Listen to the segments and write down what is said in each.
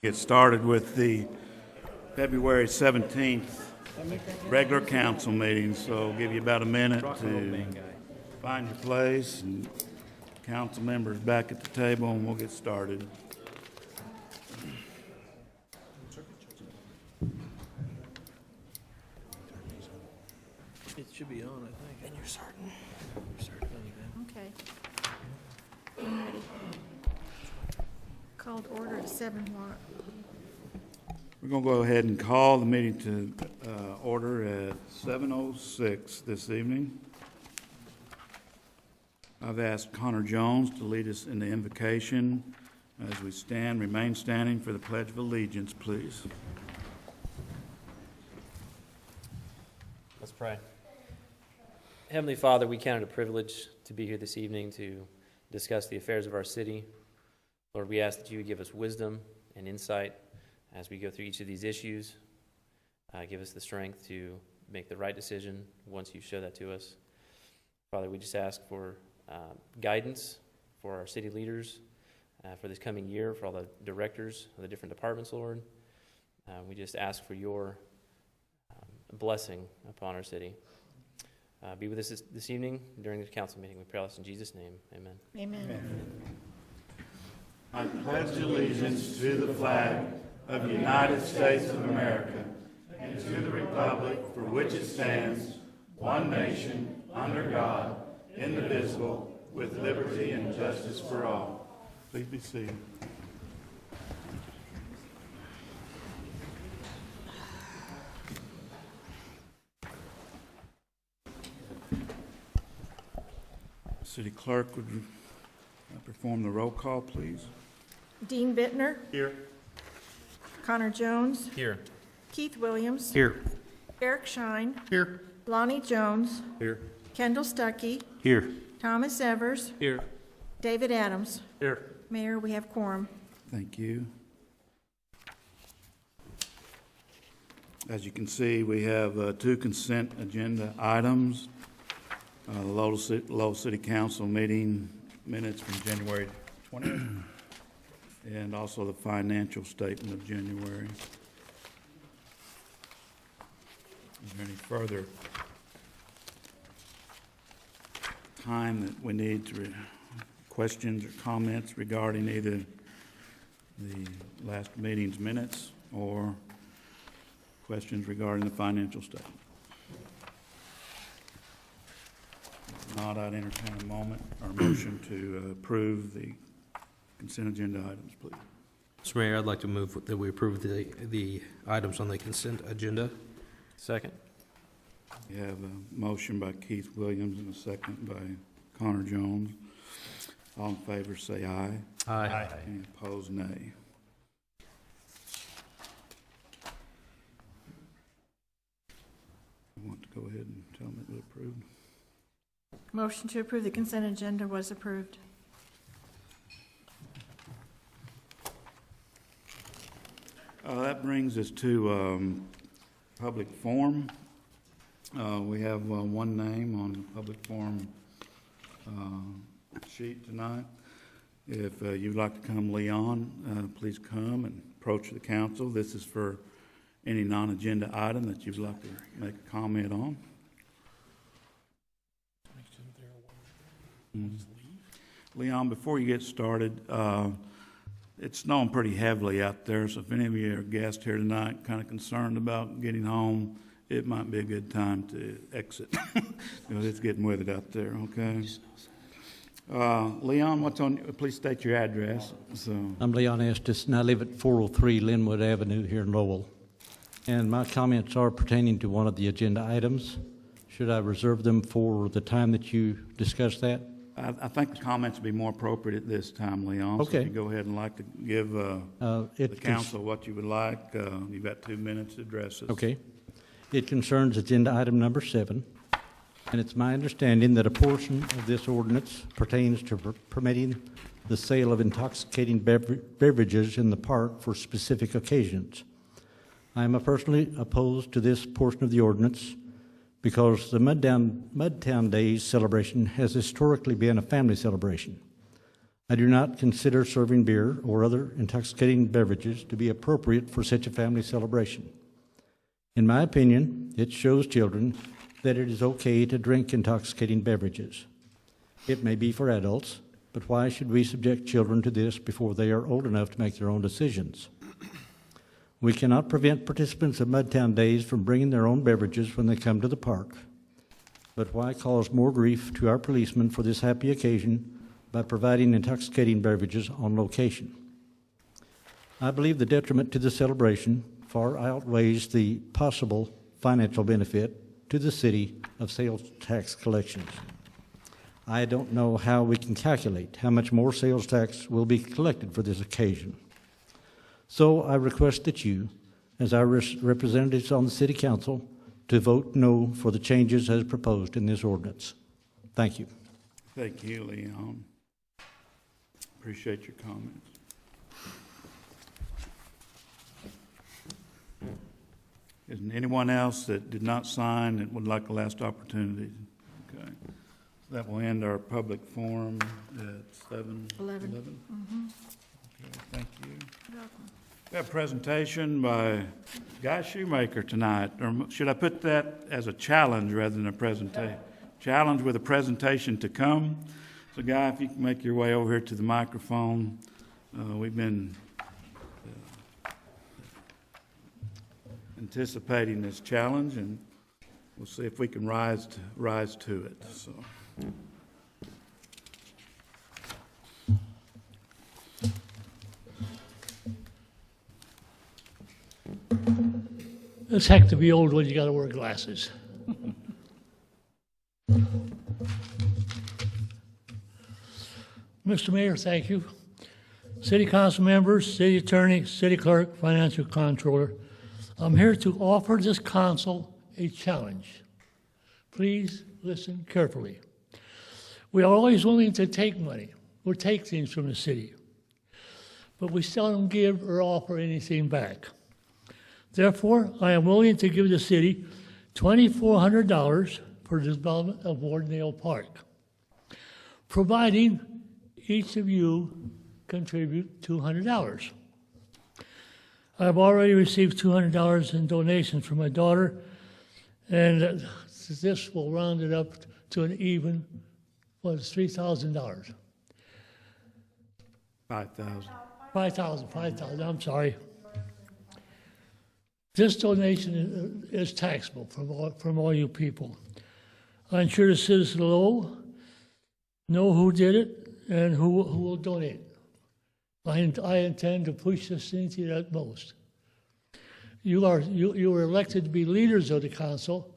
Get started with the February 17th regular council meeting, so I'll give you about a minute to find your place and council members back at the table, and we'll get started. It should be on, I think. And you're certain? You're certain. Okay. I'm ready. Called order at 7 o'clock. We're going to go ahead and call the meeting to order at 7:06 this evening. I've asked Connor Jones to lead us in the invocation as we remain standing for the Pledge of Allegiance, please. Let's pray. Heavenly Father, we count it a privilege to be here this evening to discuss the affairs of our city. Lord, we ask that you would give us wisdom and insight as we go through each of these issues. Give us the strength to make the right decision once you show that to us. Father, we just ask for guidance for our city leaders for this coming year, for all the directors of the different departments, Lord. We just ask for your blessing upon our city. Be with us this evening during the council meeting. We pray all this in Jesus' name. Amen. Amen. I pledge allegiance to the flag of the United States of America and to the republic for which it stands, one nation, under God, indivisible, with liberty and justice for all. Please be seated. City Clerk, would you perform the roll call, please? Dean Bittner. Here. Connor Jones. Here. Keith Williams. Here. Eric Shine. Here. Lonnie Jones. Here. Kendall Stuckey. Here. Thomas Evers. Here. David Adams. Here. Mayor, we have quorum. Thank you. As you can see, we have two consent agenda items. The Lowell City Council meeting minutes from January 20th, and also the financial statement of January. Is there any further time that we need to questions or comments regarding either the last meeting's minutes or questions regarding the financial statement? If not, I'd entertain a motion to approve the consent agenda items, please. Mr. Mayor, I'd like to move that we approve the items on the consent agenda. Second. We have a motion by Keith Williams and a second by Connor Jones. All in favor say aye. Aye. Any opposed, nay. I want to go ahead and tell them it was approved. Motion to approve the consent agenda was approved. That brings us to public forum. We have one name on the public forum sheet tonight. If you'd like to come, Leon, please come and approach the council. This is for any non-agenda item that you'd like to make a comment on. Leon, before you get started, it's snowing pretty heavily out there, so if any of you are guests here tonight kind of concerned about getting home, it might be a good time to exit because it's getting weathered out there, okay? Leon, please state your address. I'm Leon Estes, and I live at 403 Linwood Avenue here in Lowell. And my comments are pertaining to one of the agenda items. Should I reserve them for the time that you discuss that? I think the comments would be more appropriate at this time, Leon. Okay. So if you go ahead and like to give the council what you would like, you've got 2 minutes to address this. Okay. It concerns agenda item number 7, and it's my understanding that a portion of this ordinance pertains to permitting the sale of intoxicating beverages in the park for specific occasions. I am personally opposed to this portion of the ordinance because the Mudtown Days celebration has historically been a family celebration. I do not consider serving beer or other intoxicating beverages to be appropriate for such a family celebration. In my opinion, it shows children that it is okay to drink intoxicating beverages. It may be for adults, but why should we subject children to this before they are old enough to make their own decisions? We cannot prevent participants of Mudtown Days from bringing their own beverages when they come to the park. But why cause more grief to our policemen for this happy occasion by providing intoxicating beverages on location? I believe the detriment to the celebration far outweighs the possible financial benefit to the city of sales tax collections. I don't know how we can calculate how much more sales tax will be collected for this occasion. So I request that you, as our representatives on the City Council, to vote no for the changes as proposed in this ordinance. Thank you. Thank you, Leon. Appreciate your comments. Is there anyone else that did not sign that would like a last opportunity? Okay. That will end our public forum at 7:11. Okay, thank you. You're welcome. We have a presentation by Guy Shoemaker tonight, or should I put that as a challenge rather than a presentation? Challenge with a presentation to come. So Guy, if you can make your way over here to the microphone. We've been anticipating this challenge, and we'll see if we can rise to it. So. It's heck to be old when you got to wear glasses. Mr. Mayor, thank you. City Council members, City Attorney, City Clerk, Financial Controller, I'm here to offer this council a challenge. Please listen carefully. We are always willing to take money or take things from the city, but we seldom give or offer anything back. Therefore, I am willing to give the city $2,400 for the development of Wardendale Park, providing each of you contribute $200. I've already received $200 in donations from my daughter, and this will round it up to an even, $3,000. 5,000. 5,000, I'm sorry. This donation is taxable from all you people. I'm sure the citizens of Lowell know who did it and who will donate. I intend to push this thing to the utmost. You were elected to be leaders of the council,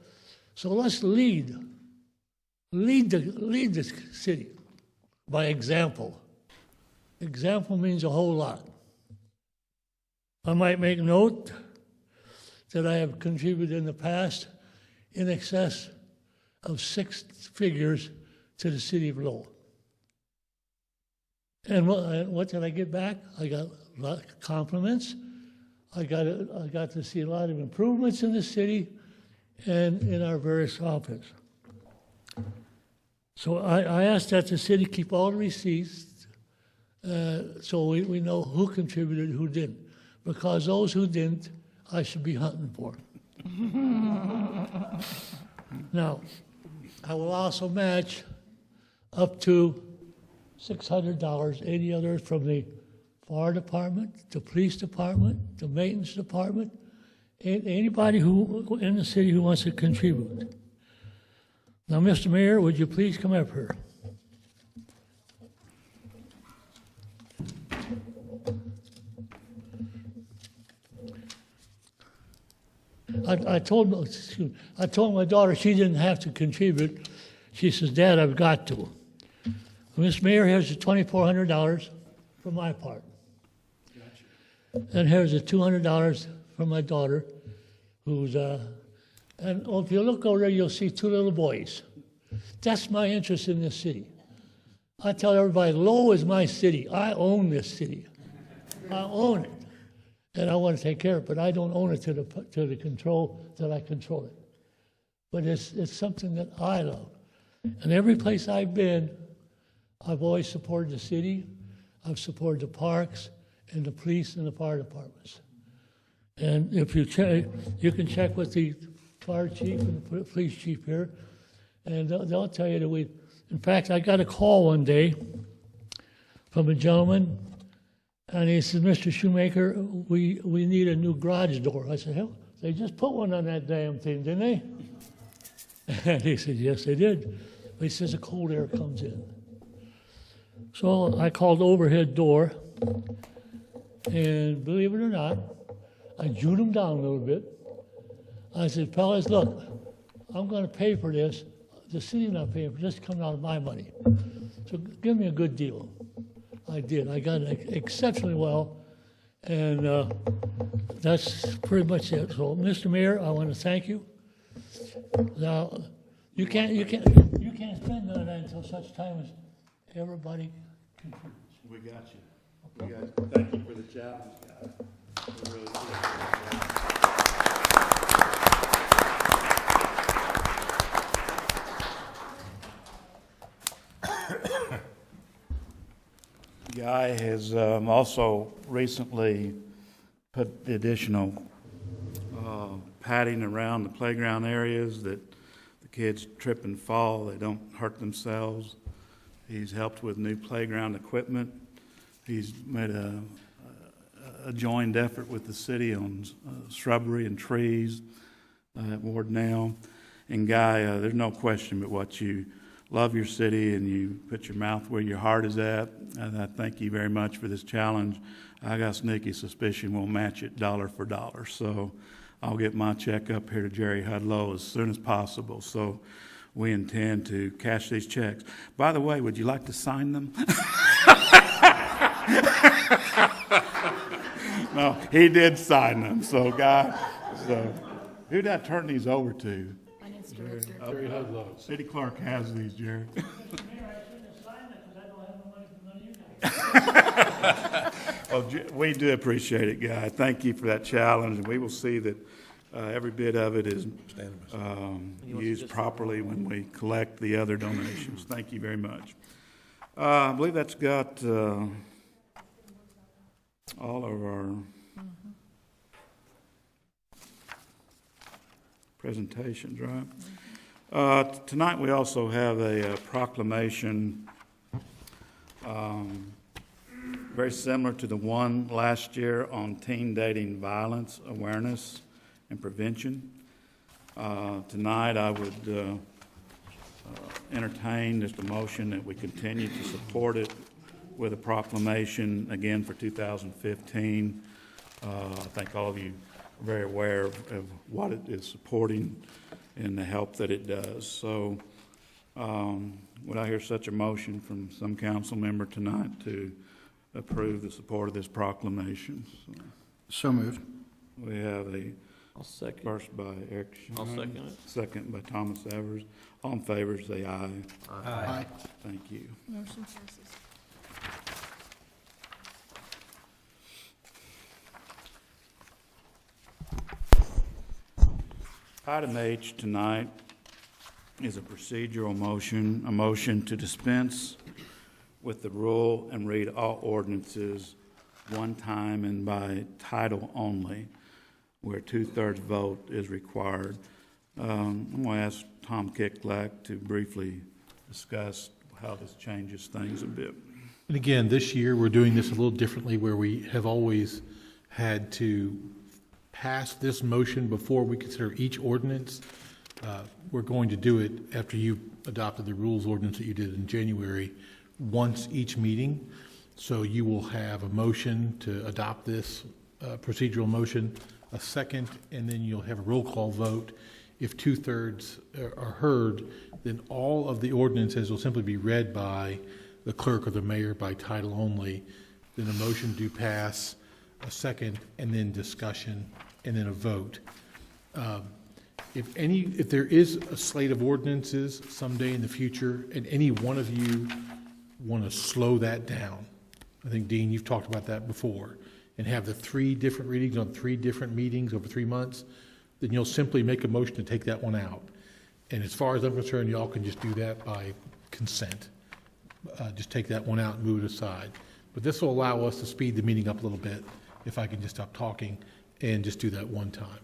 so let's lead the city by example. Example means a whole lot. I might make note that I have contributed in the past in excess of 6 figures to the city of Lowell. And what did I get back? I got a lot of compliments. I got to see a lot of improvements in the city and in our various offices. So I asked that the city keep all the receipts so we know who contributed, who didn't. Because those who didn't, I should be hunting for. Now, I will also match up to $600, any others from the fire department, the police department, the maintenance department, anybody who in the city who wants to contribute. Now, Mr. Mayor, would you please come up here? I told my daughter she didn't have to contribute. She says, Dad, I've got to. Mr. Mayor, here's the $2,400 for my part. And here's the $200 from my daughter, who's, and if you look over there, you'll see 2 little boys. That's my interest in this city. I tell everybody, Lowell is my city. I own this city. I own it. And I want to take care of it, but I don't own it to the control that I control it. But it's something that I love. And every place I've been, I've always supported the city. I've supported the parks and the police and the fire departments. And if you check, you can check with the fire chief and the police chief here, and they'll tell you that in fact, I got a call one day from a gentleman, and he said, Mr. Shoemaker, we need a new garage door. I said, hell, they just put one on that damn thing, didn't they? And he said, yes, they did. But he says the cold air comes in. So I called the overhead door, and believe it or not, I jewed them down a little bit. I said, fellas, look, I'm going to pay for this. The city's not paying for this. It's coming out of my money. So give me a good deal. I did. I got it exceptionally well, and that's pretty much it. So, Mr. Mayor, I want to thank you. Now, you can't spend none of that until such time as everybody contributes. We got you. We got you. Thank you for the challenge, guys. We really appreciate it. Guy has also recently put the additional padding around the playground areas that the kids trip and fall, they don't hurt themselves. He's helped with new playground equipment. He's made a joined effort with the city on shrubbery and trees at Ward Now. And Guy, there's no question but what you love your city and you put your mouth where your heart is at. And I thank you very much for this challenge. I got a sneaky suspicion we'll match it dollar for dollar. So I'll get my check up here to Jerry Hudlow as soon as possible. So we intend to cash these checks. By the way, would you like to sign them? No, he did sign them. So, Guy, who'd I turn these over to? Finance Director. Jerry Hudlow. City clerk has these, Jerry. Mr. Mayor, I shouldn't have signed it because I don't have no money for none of you guys. Well, we do appreciate it, Guy. Thank you for that challenge, and we will see that every bit of it is used properly when we collect the other donations. Thank you very much. I believe that's got all of our presentations, right? Tonight we also have a proclamation very similar to the one last year on teen dating violence awareness and prevention. Tonight I would entertain just a motion that we continue to support it with a proclamation again for 2015. I think all of you are very aware of what it is supporting and the help that it does. So would I hear such a motion from some council member tonight to approve the support of this proclamation? So moved. We have a I'll second. first by Eric Shine. I'll second it. Second by Thomas Evers. All in favor, say aye. Aye. Thank you. Motion passes. Item H tonight is a procedural motion, a motion to dispense with the rule and read all ordinances one time and by title only, where 2/3 vote is required. I'm going to ask Tom Kicklack to briefly discuss how this changes things a bit. And again, this year, we're doing this a little differently, where we have always had to pass this motion before we consider each ordinance. We're going to do it after you adopted the rules ordinance that you did in January, once each meeting. So you will have a motion to adopt this procedural motion, a second, and then you'll have a roll call vote. If 2/3 are heard, then all of the ordinances will simply be read by the clerk or the mayor by title only. Then a motion do pass, a second, and then discussion, and then a vote. If there is a slate of ordinances someday in the future, and any one of you want to slow that down, I think, Dean, you've talked about that before, and have the 3 different readings on 3 different meetings over 3 months, then you'll simply make a motion to take that one out. And as far as I'm concerned, y'all can just do that by consent. Just take that one out and move it aside. But this will allow us to speed the meeting up a little bit, if I can just stop talking and just do that one time.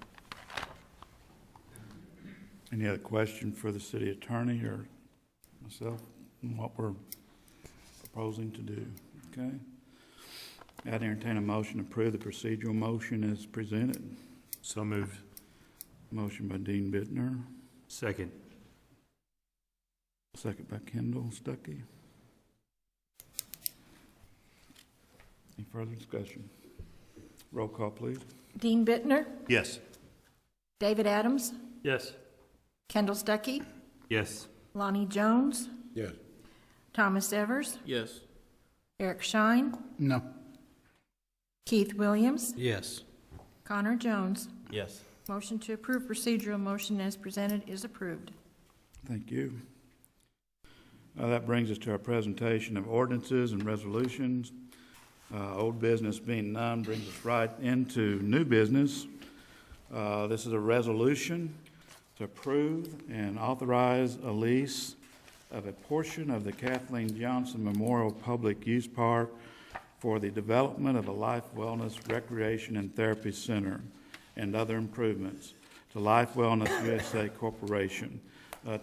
Any other question for the city attorney or myself on what we're proposing to do? Okay. I'd entertain a motion to approve the procedural motion as presented. So moved. Motion by Dean Bittner, Second. second by Kendall Stuckey. Any further discussion? Roll call, please. Dean Bittner, Yes. David Adams, Yes. Kendall Stuckey, Yes. Lonnie Jones, Yes. Thomas Evers, Yes. Eric Shine, No. Keith Williams, Yes. Connor Jones. Yes. Motion to approve procedural motion as presented is approved. Thank you. That brings us to our presentation of ordinances and resolutions. Old business being none brings us right into new business. This is a resolution to approve and authorize a lease of a portion of the Kathleen Johnson Memorial Public Use Park for the development of a Life Wellness Recreation and Therapy Center and other improvements to Life Wellness USA Corporation.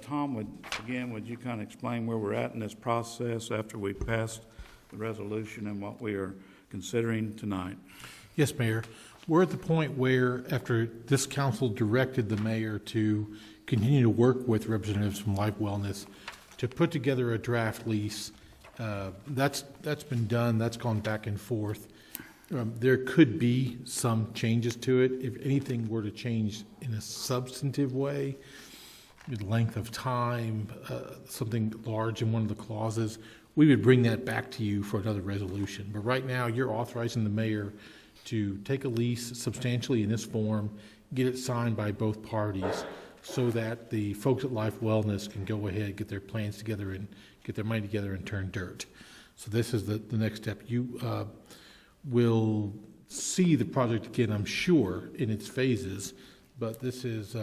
Tom, would you kind of explain where we're at in this process after we passed the resolution and what we are considering tonight? Yes, Mayor. We're at the point where, after this council directed the mayor to continue to work with representatives from Life Wellness to put together a draft lease, that's been done. That's gone back and forth. There could be some changes to it. If anything were to change in a substantive way, length of time, something large in one of the clauses, we would bring that back to you for another resolution. But right now, you're authorizing the mayor to take a lease substantially in this form, get it signed by both parties, so that the folks at Life Wellness can go ahead, get their plans together, and get their money together and turn dirt. So this is the next step. You will see the project again, I'm sure, in its phases, but this is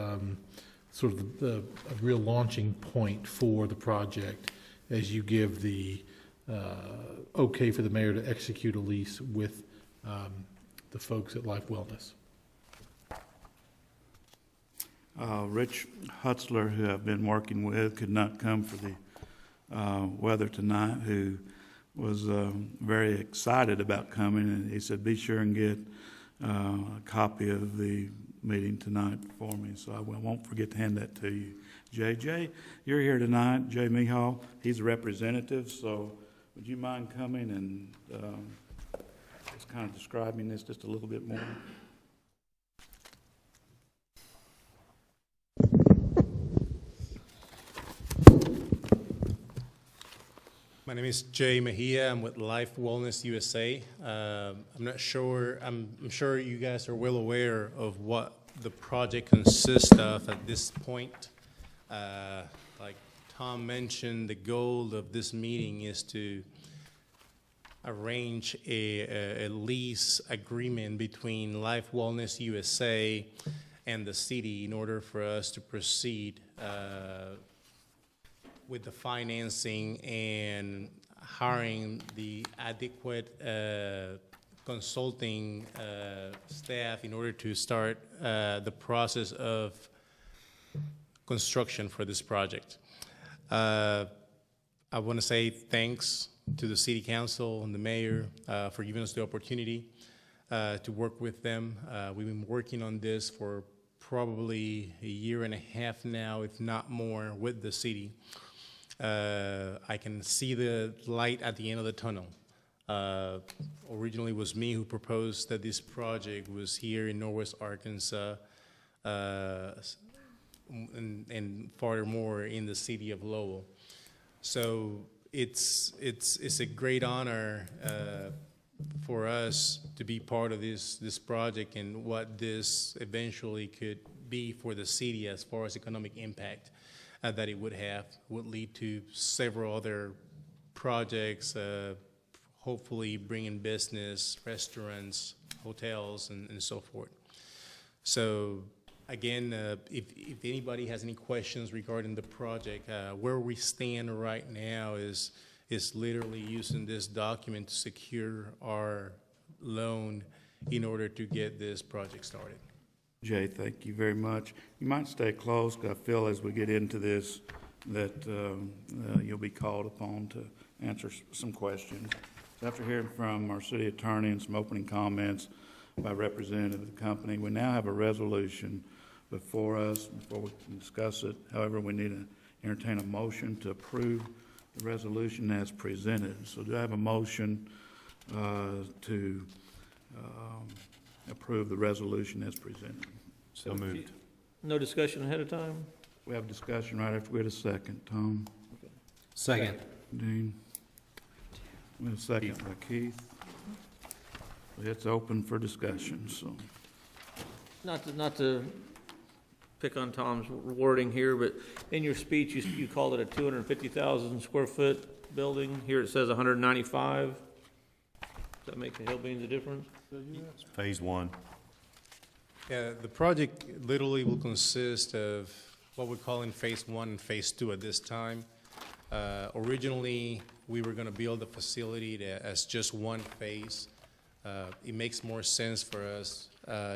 sort of a real launching point for the project as you give the okay for the mayor to execute a lease with the folks at Life Wellness. Rich Hutzler, who I've been working with, could not come for the weather tonight, who was very excited about coming, and he said, be sure and get a copy of the meeting tonight for me, so I won't forget to hand that to you. JJ, you're here tonight. Jay Mihal, he's a representative, so would you mind coming and just kind of describing this just a little bit more? My name is Jay Mejia. I'm with Life Wellness USA. I'm sure you guys are well aware of what the project consists of at this point. Like Tom mentioned, the goal of this meeting is to arrange a lease agreement between Life Wellness USA and the city in order for us to proceed with the financing and hiring the adequate consulting staff in order to start the process of construction for this project. I want to say thanks to the City Council and the Mayor for giving us the opportunity to work with them. We've been working on this for probably a year and a half now, if not more, with the city. I can see the light at the end of the tunnel. Originally, it was me who proposed that this project was here in Northwest Arkansas, and furthermore in the city of Lowell. So it's a great honor for us to be part of this project and what this eventually could be for the city as far as economic impact that it would lead to several other projects, hopefully bringing business, restaurants, hotels, and so forth. So again, if anybody has any questions regarding the project, where we stand right now is is literally using this document to secure our loan in order to get this project started. Jay, thank you very much. You might stay close, 'cause I feel as we get into this that you'll be called upon to answer some questions. So after hearing from our city attorney and some opening comments by representative of the company, we now have a resolution before us. Before we can discuss it, however, we need to entertain a motion to approve the resolution as presented. So do I have a motion to approve the resolution as presented? So moved. No discussion ahead of time? We have discussion right after we get a second. Tom? Second. Dean? We have a second by Keith. It's open for discussion, so. Not to pick on Tom's wording here, but in your speech, you called it a 250,000 square foot building. Here it says 195. Does that make a hill beans a difference? It's phase one. Yeah, the project literally will consist of what we're calling phase one and phase two at this time. Originally, we were gonna build the facility as just one phase. It makes more sense for us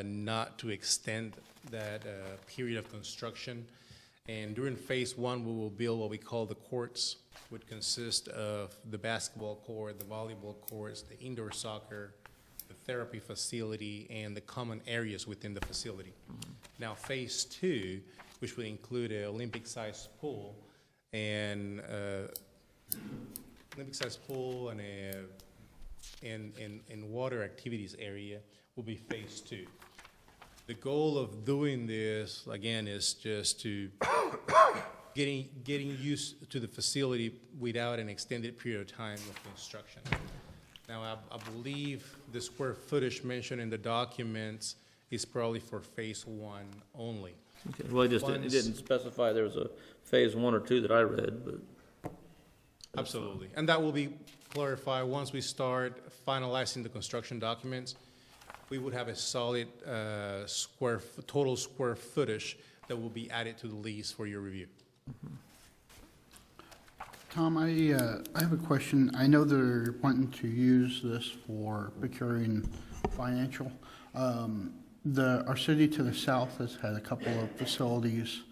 not to extend that period of construction. And during phase one, we will build what we call the courts, which consist of the basketball court, the volleyball courts, the indoor soccer, the therapy facility, and the common areas within the facility. Now, phase two, which would include an Olympic-sized pool and and water activities area, will be phase two. The goal of doing this, again, is just to getting used to the facility without an extended period of time of construction. Now, I believe the square footage mentioned in the documents is probably for phase one only. Okay. Well, it didn't specify there was a phase one or two that I read, but. Absolutely. And that will be clarified once we start finalizing the construction documents. We would have a solid total square footage that will be added to the lease for your review. Tom, I have a question. I know they're wanting to use this for procuring financial. Our city to the south has had a couple of facilities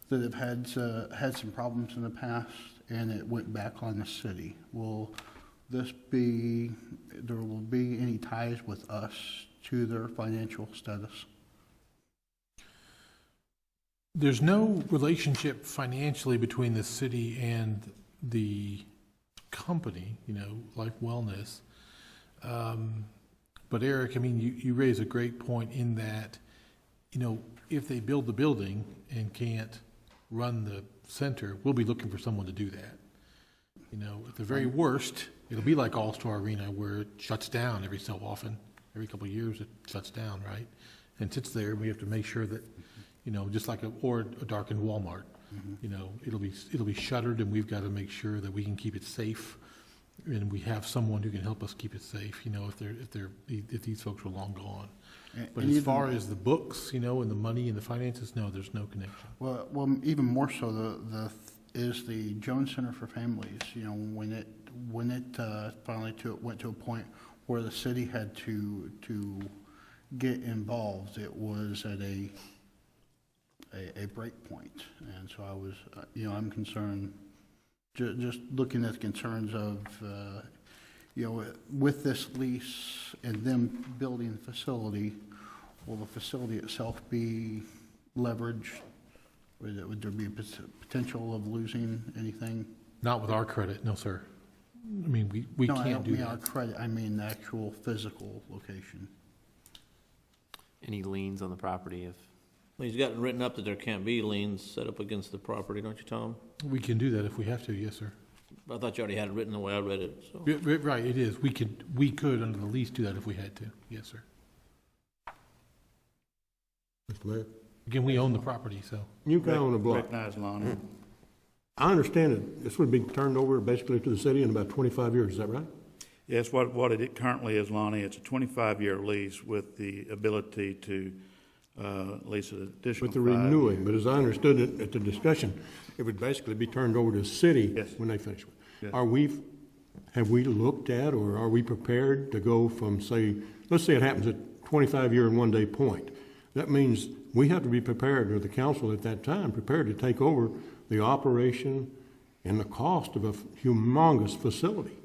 that have had some problems in the past, and it went back on the city. Will there will be any ties with us to their financial status? There's no relationship financially between the city and the company, Life Wellness. But Eric, I mean, you raise a great point in that, if they build the building and can't run the center, we'll be looking for someone to do that. At the very worst, it'll be like All-Star Arena where it shuts down every so often. Every couple of years it shuts down, right? And sits there, and we have to make sure that, just like a darkened Walmart, it'll be shuttered, and we've got to make sure that we can keep it safe, and we have someone who can help us keep it safe, if these folks are long gone. But as far as the books, and the money and the finances, no, there's no connection. Well, even more so, is the Jones Center for Families. When it finally went to a point where the city had to get involved, it was at a break point, and so I was, I'm concerned. Just looking at the concerns of, with this lease and them building the facility, will the facility itself be leveraged? Would there be a potential of losing anything? Not with our credit, no, sir. I mean, we No, can't I don't do mean that. our credit, I mean the actual physical location. Any liens on the property if? Well, he's got it written up that there can't be liens set up against the property, don't you, Tom? We can do that if we have to, yes, sir. I thought you already had it written the way I read it, so. Right, it is. We could under the lease do that if we had to, yes, sir. Mr. Mayor? Again, we own the property, so. New guy on the block. Recognize Lonnie. I understand that this would be turned over basically to the city in about 25 years, is that right? Yes, what it currently is, Lonnie, it's a 25-year lease with the ability to lease an additional With the 5 renewing, years. but as I understood it at the discussion, it would basically be turned over to the city Yes. when they finish. Yes. Have we looked at, or are we prepared to go from, say, let's say it happens at 25-year and one-day point. That means we have to be prepared, or the council at that time, prepared to take over the operation and the cost of a humongous facility.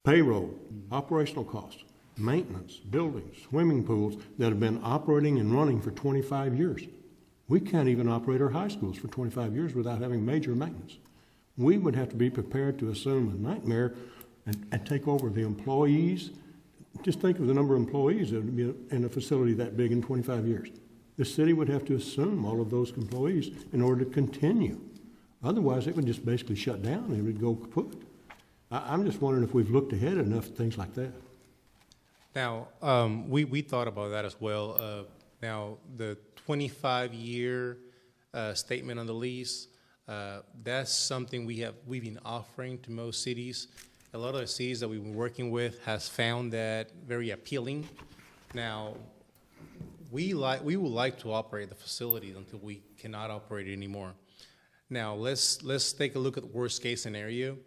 Payroll, operational costs, maintenance, buildings, swimming pools that have been operating and running for 25 years. We can't even operate our high schools for 25 years without having major maintenance. We would have to be prepared to assume a nightmare and take over the employees. Just think of the number of employees that would be in a facility that big in 25 years. The city would have to assume all of those employees in order to continue. Otherwise, it would just basically shut down and it would go kaput. I'm just wondering if we've looked ahead enough at things like that. Now, we thought about that as well. Now, the 25-year statement on the lease, that's something we've been offering to most cities. A lot of the cities that we've been working with has found that very appealing. Now, we would like to operate the facility until we cannot operate it anymore. Now, let's take a look at the worst case scenario.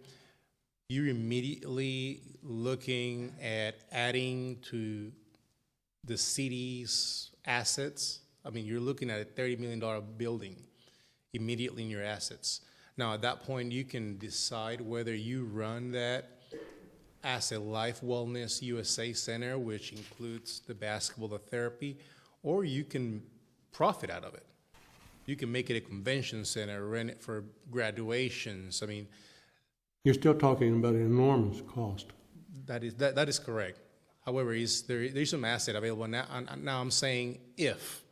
You're immediately looking at adding to the city's assets. I mean, you're looking at a $30 million building immediately in your assets. Now, at that point, you can decide whether you run that as a Life Wellness USA Center, which includes the basketball, the therapy, or you can profit out of it. You can make it a convention center, rent it for graduations. I mean, You're still talking about an enormous cost. that is correct. However, there's some asset available now. Now I'm saying if.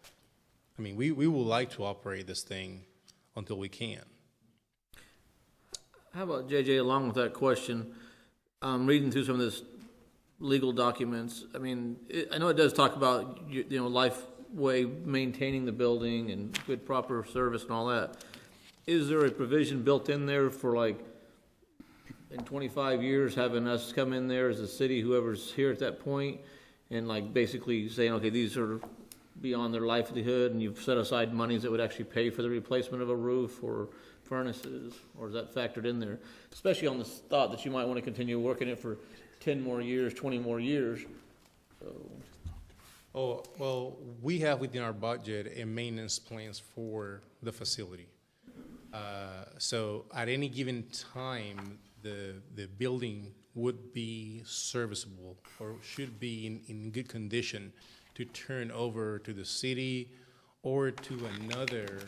I mean, we would like to operate this thing until we can. How about, JJ, along with that question, reading through some of this legal documents, I mean, I know it does talk about, Lifeway maintaining the building and good proper service and all that. Is there a provision built in there for, like, in 25 years, having us come in there as a city, whoever's here at that point, and like basically saying, okay, these are beyond their livelihood, and you've set aside monies that would actually pay for the replacement of a roof or furnaces, or is that factored in there? Especially on the thought that you might want to continue working it for 10 more years, 20 more years. So. Oh, well, we have within our budget a maintenance plans for the facility. So at any given time, the building would be serviceable or should be in good condition to turn over to the city or to another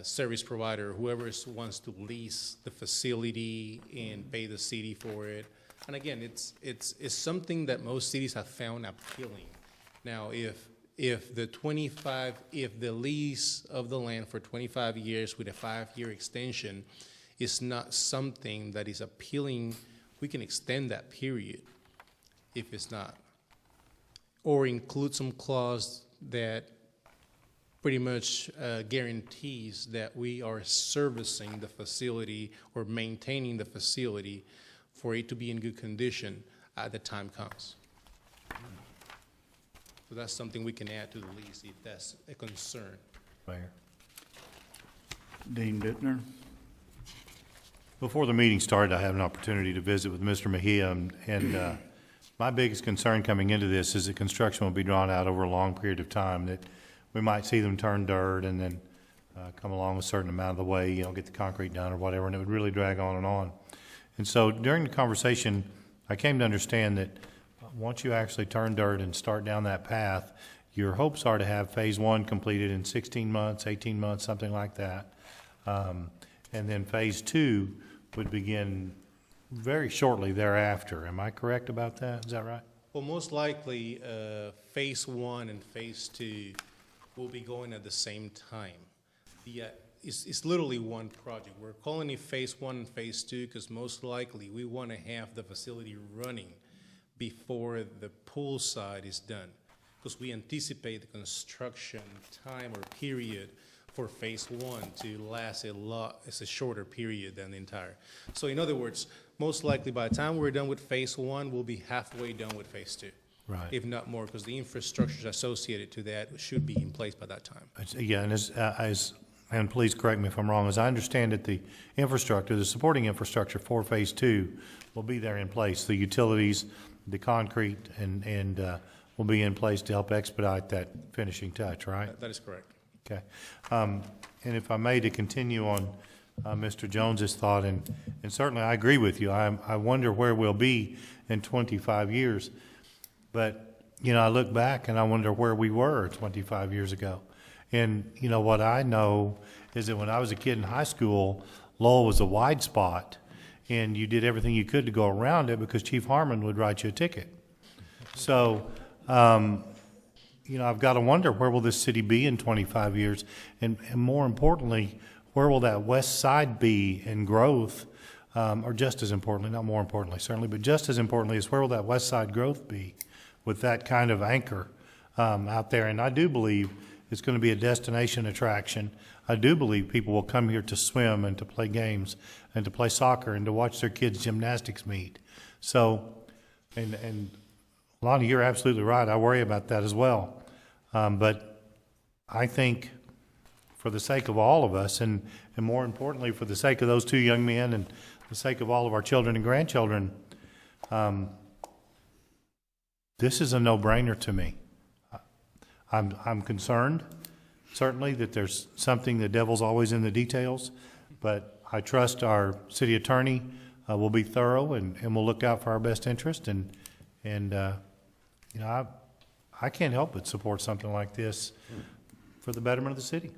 service provider, whoever wants to lease the facility and pay the city for it. And again, it's something that most cities have found appealing. Now, if the lease of the land for 25 years with a 5-year extension is not something that is appealing, we can extend that period if it's not. Or include some clause that pretty much guarantees that we are servicing the facility or maintaining the facility for it to be in good condition at the time comes. So that's something we can add to the lease if that's a concern. Mayor. Dean Bittner. Before the meeting started, I had an opportunity to visit with Mr. Mejia, and my biggest concern coming into this is that construction will be drawn out over a long period of time, that we might see them turn dirt and then come along a certain amount of the way, get the concrete done or whatever, and it would really drag on and on. And so during the conversation, I came to understand that once you actually turn dirt and start down that path, your hopes are to have phase 1 completed in 16 months, 18 months, something like that. And then phase 2 would begin very shortly thereafter. Am I correct about that? Is that right? Well, most likely, phase 1 and phase 2 will be going at the same time. It's literally one project. We're calling it phase 1 and phase 2 because most likely we want to have the facility running before the pool side is done, because we anticipate the construction time or period for phase 1 to last it's a shorter period than the entire. So in other words, most likely by the time we're done with phase 1, we'll be halfway done with phase 2. Right. If not more, because the infrastructure associated to that should be in place by that time. Yeah, and as and please correct me if I'm wrong, as I understand it, the infrastructure, the supporting infrastructure for Phase 2 will be there in place. The utilities, the concrete, and will be in place to help expedite that finishing touch, right? That is correct. Okay. And if I may, to continue on Mr. Jones's thought, and certainly I agree with you. I wonder where we'll be in 25 years. But, you know, I look back and I wonder where we were 25 years ago. And, you know, what I know is that when I was a kid in high school, Lowell was a wide spot, and you did everything you could to go around it because Chief Harmon would write you a ticket. So, you know, I've got to wonder, where will this city be in 25 years? And more importantly, where will that west side be in growth? Or just as importantly, not more importantly certainly, but just as importantly, is where will that west side growth be with that kind of anchor out there? And I do believe it's going to be a destination attraction. I do believe people will come here to swim and to play games and to play soccer and to watch their kids' gymnastics meet. So, and Lonnie, you're absolutely right. I worry about that as well. But I think for the sake of all of us, and more importantly, for the sake of those two young men and the sake of all of our children and grandchildren, this is a no-brainer to me. I'm concerned, certainly, that there's something, the devil's always in the details, but I trust our city attorney will be thorough and will look out for our best interest. And you know, I can't help but support something like this for the betterment of the city.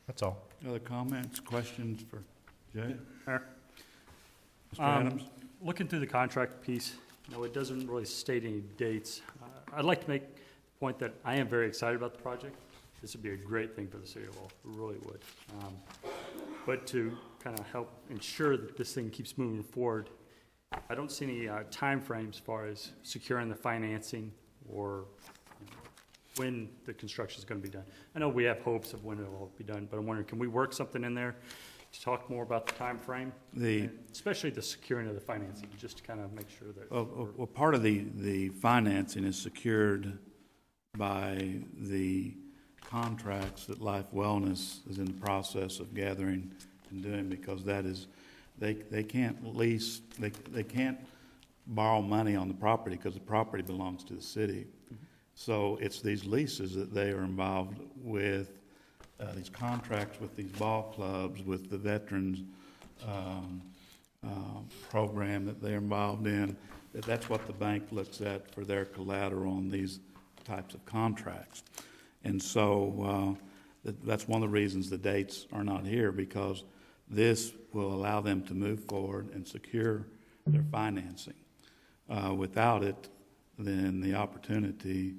That's all. Other comments, questions for Jay? Mayor? Mr. Adams? Looking through the contract piece, you know, it doesn't really state any dates. I'd like to make the point that I am very excited about the project. This would be a great thing for the city of Lowell, it really would. But to kind of help ensure that this thing keeps moving forward, I don't see any time frames as far as securing the financing or when the construction is going to be done. I know we have hopes of when it will be done, but I'm wondering, can we work something in there to talk more about the time frame? Especially the securing of the financing, just to kind of make sure that... Well, part of the financing is secured by the contracts that Life Wellness is in the process of gathering and doing, because that is, they can't lease, they can't borrow money on the property because the property belongs to the city. So it's these leases that they are involved with, these contracts with these ball clubs, with the veterans program that they're involved in. That's what the bank looks at for their collateral on these types of contracts. And so that's one of the reasons the dates are not here, because this will allow them to move forward and secure their financing. Without it, then the opportunity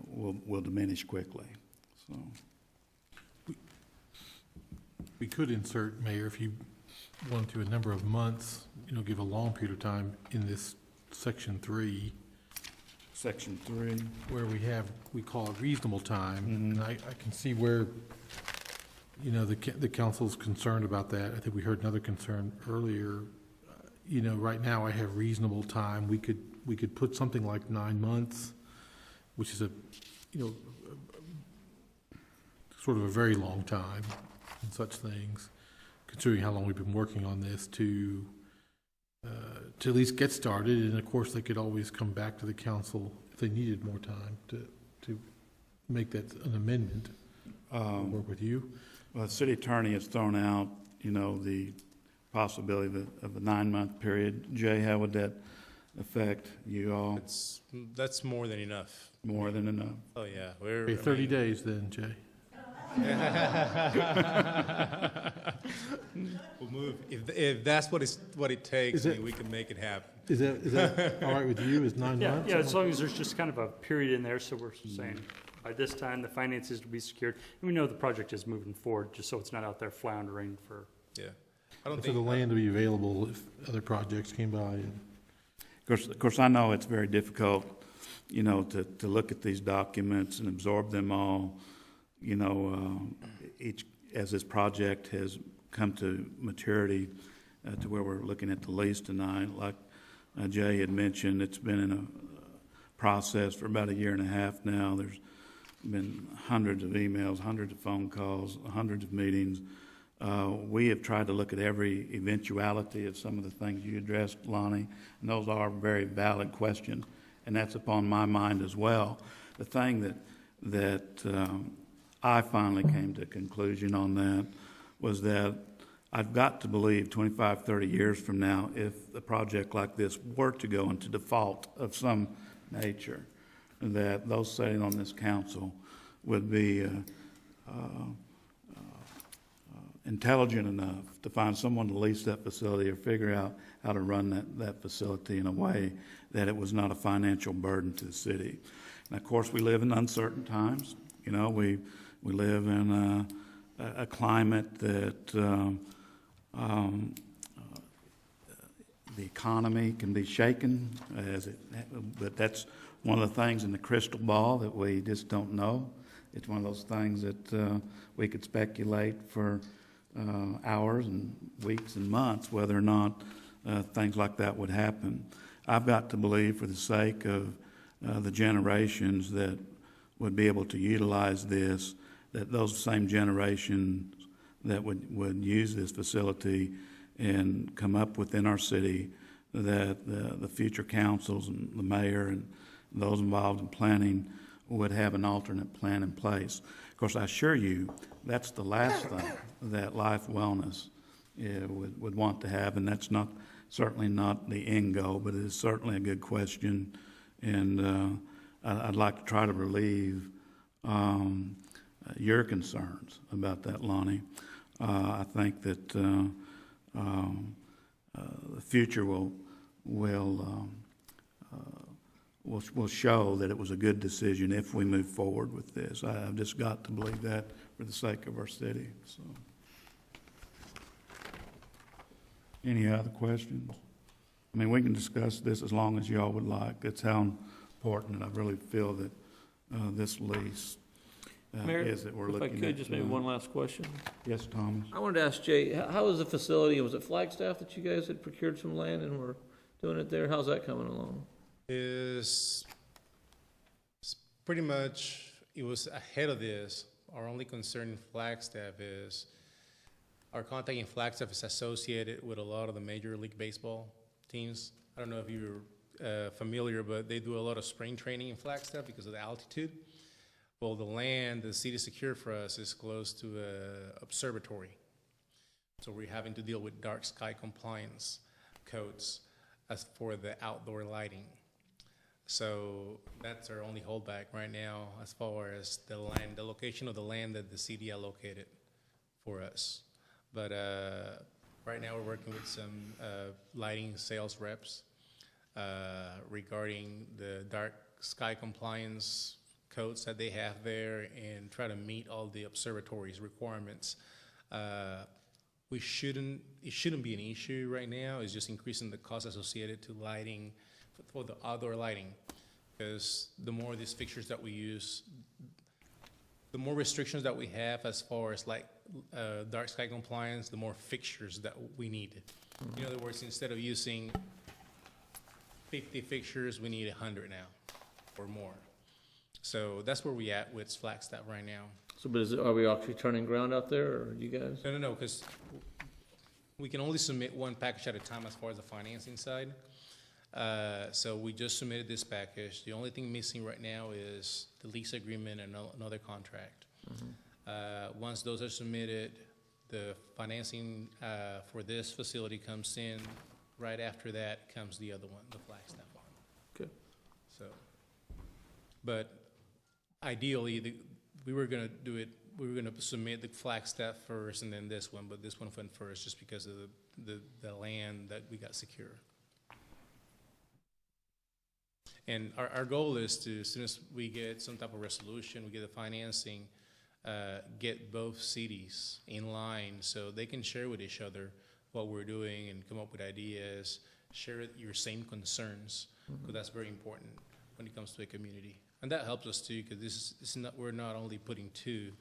will diminish quickly. So We could insert, Mayor, if you want to, a number of months, you know, give a long period of time in this Section 3. Section 3. Where we call it reasonable time. And I can see where, you know, the council's concerned about that. I think we heard another concern earlier. You know, right now I have reasonable time. We could put something like 9 months, which is sort of a very long time and such things, considering how long we've been working on this, to at least get started. And of course, they could always come back to the council if they needed more time to make that an amendment. Work with you. Well, the city attorney has thrown out, you know, the possibility of a 9-month period. Jay, how would that affect you all? That's more than enough. More than enough. Oh yeah, Okay, 30 days then, Jay. We'll move if that's what it takes. We can make it happen. Is that all right with you? Is 9 months? Yeah, as long as there's just kind of a period in there, so we're saying by this time the finances will be secured, and we know the project is moving forward, just so it's not out there floundering for. Yeah, I don't For think the land to be available if other projects came by. Of course, I know it's very difficult, you know, to look at these documents and absorb them all. You know, as this project has come to maturity, to where we're looking at the lease tonight, like Jay had mentioned, it's been in a process for about 1.5 years now. There's been hundreds of emails, hundreds of phone calls, hundreds of meetings. We have tried to look at every eventuality of some of the things you addressed, Lonnie, and those are very valid questions, and that's upon my mind as well. The thing that I finally came to a conclusion on that was that I've got to believe 25, 30 years from now, if a project like this were to go into default of some nature, that those sitting on this council would be intelligent enough to find someone to lease that facility or figure out how to run that facility in a way that it was not a financial burden to the city. And of course, we live in uncertain times. You know, we live in a climate that the economy can be shaken, but that's one of the things in the crystal ball that we just don't know. It's one of those things that we could speculate for hours and weeks and months whether or not things like that would happen. I've got to believe, for the sake of the generations that would be able to utilize this, that those same generations that would use this facility and come up within our city, that the future councils and the mayor and those involved in planning would have an alternate plan in place. Of course, I assure you, that's the last thing that Life Wellness would want to have, and that's certainly not the end goal, but it is certainly a good question, and I'd like to try to relieve your concerns about that, Lonnie. I think that the future will show that it was a good decision if we move forward with this. I've just got to believe that for the sake of our city. So, any other questions? I mean, we can discuss this as long as y'all would like. That's how important I really feel that this lease Mayor, is that we're if I looking at. could, just maybe one last question. Yes, Thomas. I wanted to ask Jay, how is the facility, was it Flagstaff that you guys had procured some land and were doing it there? How's that coming along? Is pretty much, it was ahead of this. Our only concern in Flagstaff is our contact in Flagstaff is associated with a lot of the Major League Baseball teams. I don't know if you're familiar, but they do a lot of spring training in Flagstaff because of the altitude. Well, the land the city secured for us is close to an observatory. So we're having to deal with dark sky compliance codes as for the outdoor lighting. So that's our only holdback right now as far as the land, the location of the land that the city allocated for us. But right now we're working with some lighting sales reps regarding the dark sky compliance codes that they have there and try to meet all the observatory's requirements. It shouldn't be an issue right now. It's just increasing the cost associated to lighting, for the outdoor lighting, because the more these fixtures that we use, the more restrictions that we have as far as like dark sky compliance, the more fixtures that we need. In other words, instead of using 50 fixtures, we need 100 now or more. So that's where we at with Flagstaff right now. So, but are we actually turning ground out there, or you guys? No, because we can only submit one package at a time as far as the financing side. So we just submitted this package. The only thing missing right now is the lease agreement and another contract. Once those are submitted, the financing for this facility comes in. Right after that comes the other one, the Flagstaff one. Okay. So, but ideally, we were going to do it. We were going to submit the Flagstaff first and then this one, but this one went first just because of the land that we got secure. And our goal is to, as soon as we get some type of resolution, we get the financing, get both cities in line so they can share with each other what we're doing and come up with ideas, share your same concerns, because that's very important when it comes to a community. And that helps us too, because we're not only putting two,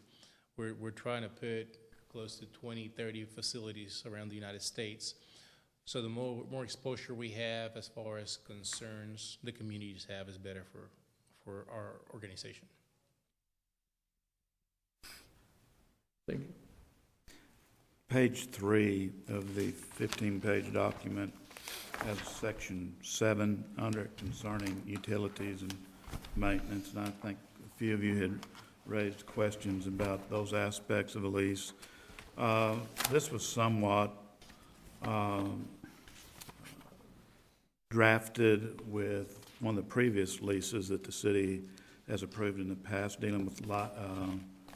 we're trying to put close to 20, 30 facilities around the United States. So the more exposure we have as far as concerns the communities have is better for our organization. Thank you. Page 3 of the 15-page document has section 7 under it concerning utilities and maintenance, and I think a few of you had raised questions about those aspects of the lease. This was somewhat drafted with one of the previous leases that the city has approved in the past dealing with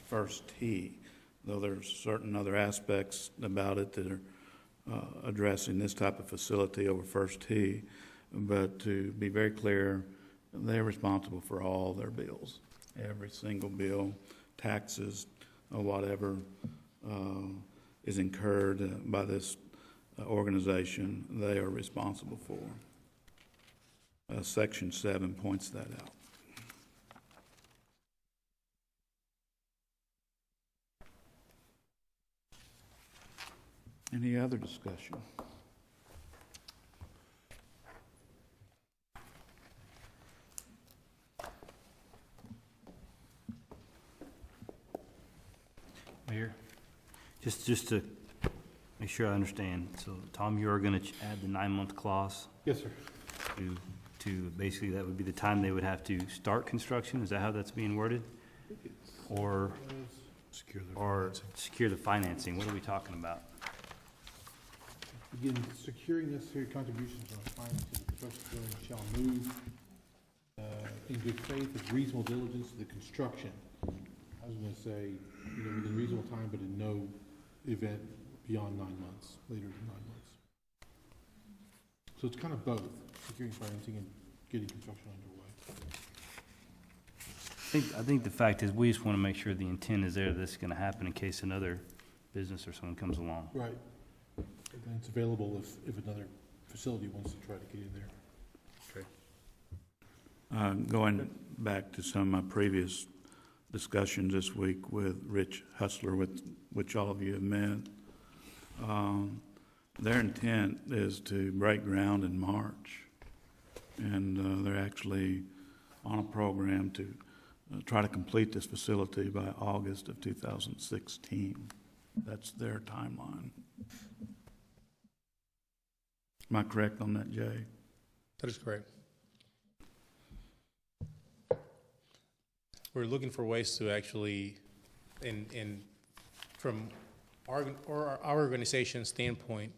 First Tee, though there's certain other aspects about it that are addressing this type of facility over First Tee. But to be very clear, they're responsible for all their bills, every single bill, taxes, or whatever is incurred by this organization, they are responsible for. Section 7 points that out. Any other discussion? Mayor, just to make sure I understand, so Tom, you are going to add the 9-month clause Yes, sir. to basically that would be the time they would have to start construction? Is that how that's being worded? Or secure the financing? What are we talking about? Again, securing necessary contributions from finance to the construction building shall move in good faith with reasonable diligence to the construction. I was going to say, within reasonable time, but in no event beyond 9 months, later than 9 months. So it's kind of both, securing financing and getting construction underway. I think the fact is we just want to make sure the intent is there that this is going to happen in case another business or someone comes along. Right. And it's available if another facility wants to try to get in there. Okay. Going back to some of my previous discussions this week with Rich Hustler, with which all of you have met, their intent is to break ground in March, and they're actually on a program to try to complete this facility by August of 2016. That's their timeline. Am I correct on that, Jay? That is correct. We're looking for ways to actually, from our organization's standpoint,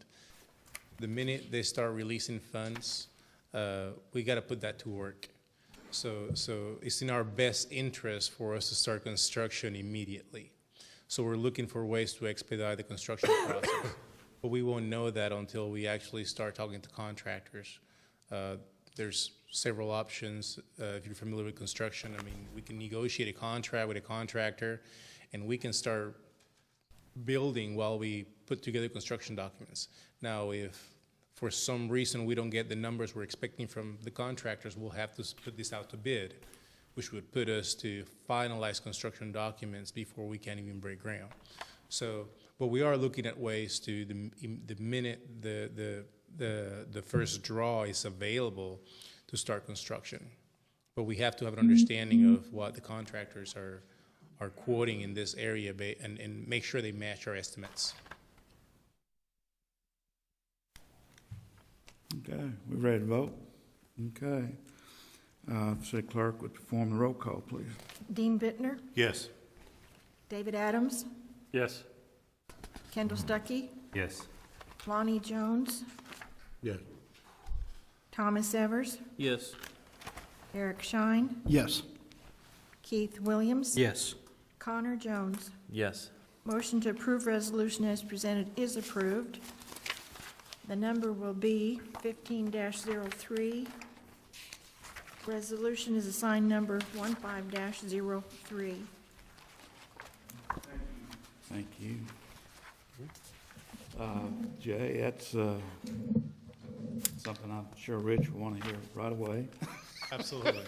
the minute they start releasing funds, we got to put that to work. So it's in our best interest for us to start construction immediately. So we're looking for ways to expedite the construction process. But we won't know that until we actually start talking to contractors. There's several options. If you're familiar with construction, I mean, we can negotiate a contract with a contractor, and we can start building while we put together construction documents. Now, if for some reason we don't get the numbers we're expecting from the contractors, we'll have to put this out to bid, which would put us to finalize construction documents before we can even break ground. But we are looking at ways to, the minute the first draw is available, to start construction. But we have to have an understanding of what the contractors are quoting in this area and make sure they match our estimates. Okay, we ready to vote? Okay. City Clerk would perform the roll call, please. Dean Bittner, Yes. David Adams, Yes. Kendall Stuckey, Yes. Lonnie Jones, Yes. Thomas Evers, Yes. Eric Shine, Yes. Keith Williams, Yes. Connor Jones. Yes. Motion to approve resolution as presented is approved. The number will be 15-03. Resolution is assigned number 15-03. Thank you. Jay, that's something I'm sure Rich will want to hear right away. Absolutely.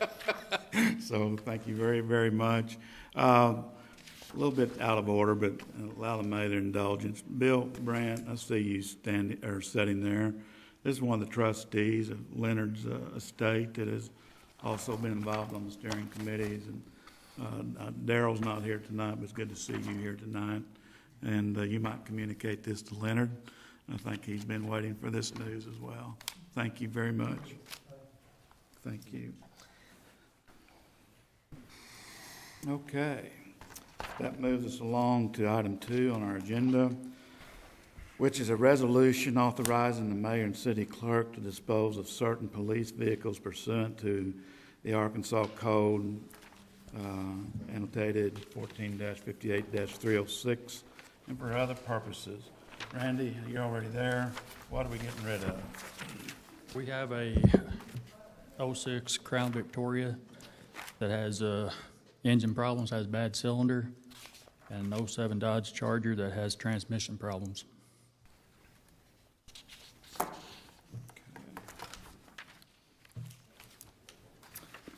So thank you very, very much. A little bit out of order, but allow them their indulgence. Bill Brandt, I see you sitting there. This is one of the trustees of Leonard's estate that has also been involved on the steering committees. And Daryl's not here tonight, but it's good to see you here tonight. and you might communicate this to Leonard. I think he's been waiting for this news as well. Thank you very much. Thank you. Okay, that moves us along to item 2 on our agenda, which is a resolution authorizing the mayor and city clerk to dispose of certain police vehicles pursuant to the Arkansas Code, annotated 14-58-306, and for other purposes. Randy, you're already there. What are we getting rid of? We have a 06 Crown Victoria that has engine problems, has bad cylinder, and an 07 Dodge Charger that has transmission problems.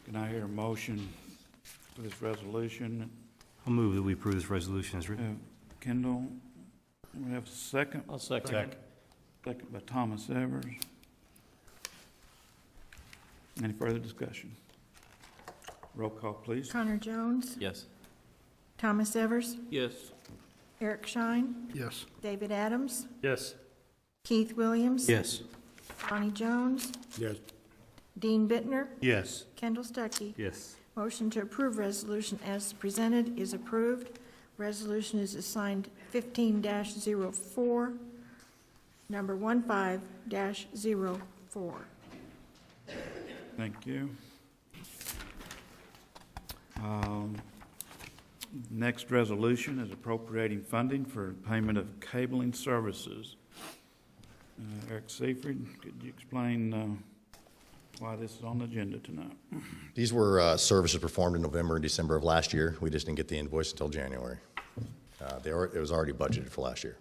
Can I hear a motion for this resolution? I'll move that we approve this resolution as written. Kendall, we have a second? I'll second. Second by Thomas Evers. Any further discussion? Roll call, please. Connor Jones, Yes. Thomas Evers, Yes. Eric Shine, Yes. David Adams, Yes. Keith Williams. Yes. Bonnie Jones, Yes. Dean Bittner, Yes. Kendall Stuckey. Yes. Motion to approve resolution as presented is approved. Resolution is assigned 15-04, number 15-04. Thank you. Next resolution is appropriating funding for payment of cabling services. Eric Seifried, could you explain why this is on the agenda tonight? These were services performed in November and December of last year. We just didn't get the invoice until January. It was already budgeted for last year.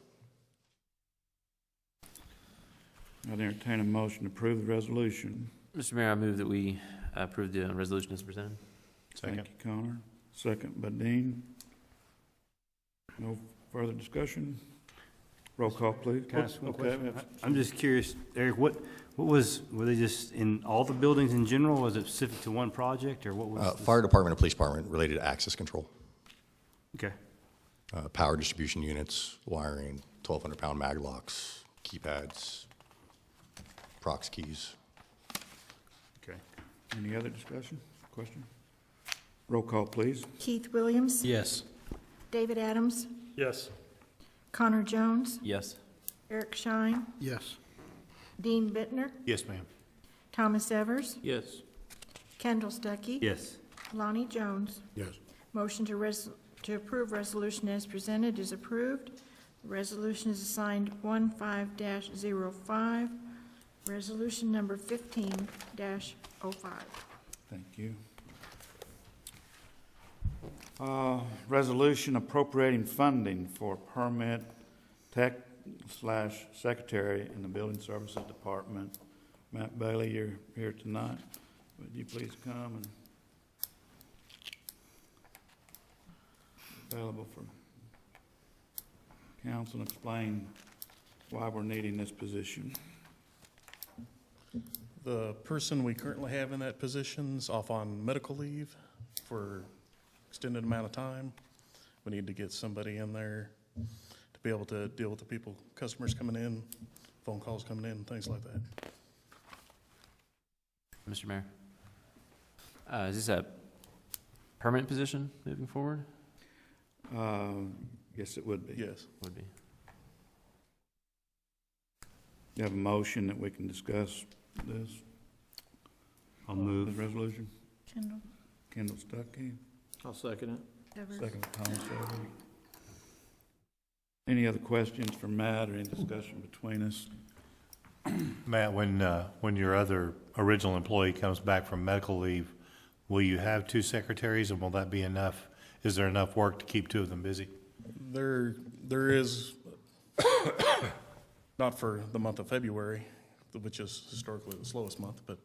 I'd entertain a motion to approve the resolution. Mr. Mayor, I move that we approve the resolution as presented. Thank you, Connor. Second by Dean. No further discussion? Roll call, please. Can I ask one Okay, question? we have- I'm just curious, Eric, were they just in all the buildings in general? Was it specific to one project, or what was this? Fire department and police department related to access control. Okay. Power distribution units, wiring, 1,200-pound mag locks, keypads, prox keys. Okay. Any other discussion, question? Roll call, please. Keith Williams, Yes. David Adams, Yes. Connor Jones, Yes. Eric Shine, Yes. Dean Bittner, Yes, ma'am. Thomas Evers, Yes. Kendall Stuckey. Yes. Lonnie Jones. Yes. Motion to approve resolution as presented is approved. The resolution is assigned 15-05, resolution number 15-05. Thank you. Resolution appropriating funding for permit tech/secretary in the Building Services Department. Matt Bailey, you're here tonight. Would you please come and available for council and explain why we're needing this position? The person we currently have in that position's off on medical leave for extended amount of time. We need to get somebody in there to be able to deal with the people, customers coming in, phone calls coming in, things like that. Mr. Mayor, is this a permanent position moving forward? Yes, it would be. Yes. Would be. You have a motion that we can discuss this? I'll move. The resolution? Kendall Kendall Stuckey, I'll second it. Evers. second by Thomas Evers. Any other questions for Matt or any discussion between us? Matt, when your other original employee comes back from medical leave, will you have 2 secretaries, and will that be enough? Is there enough work to keep 2 of them busy? There is, not for the month of February, which is historically the slowest month, but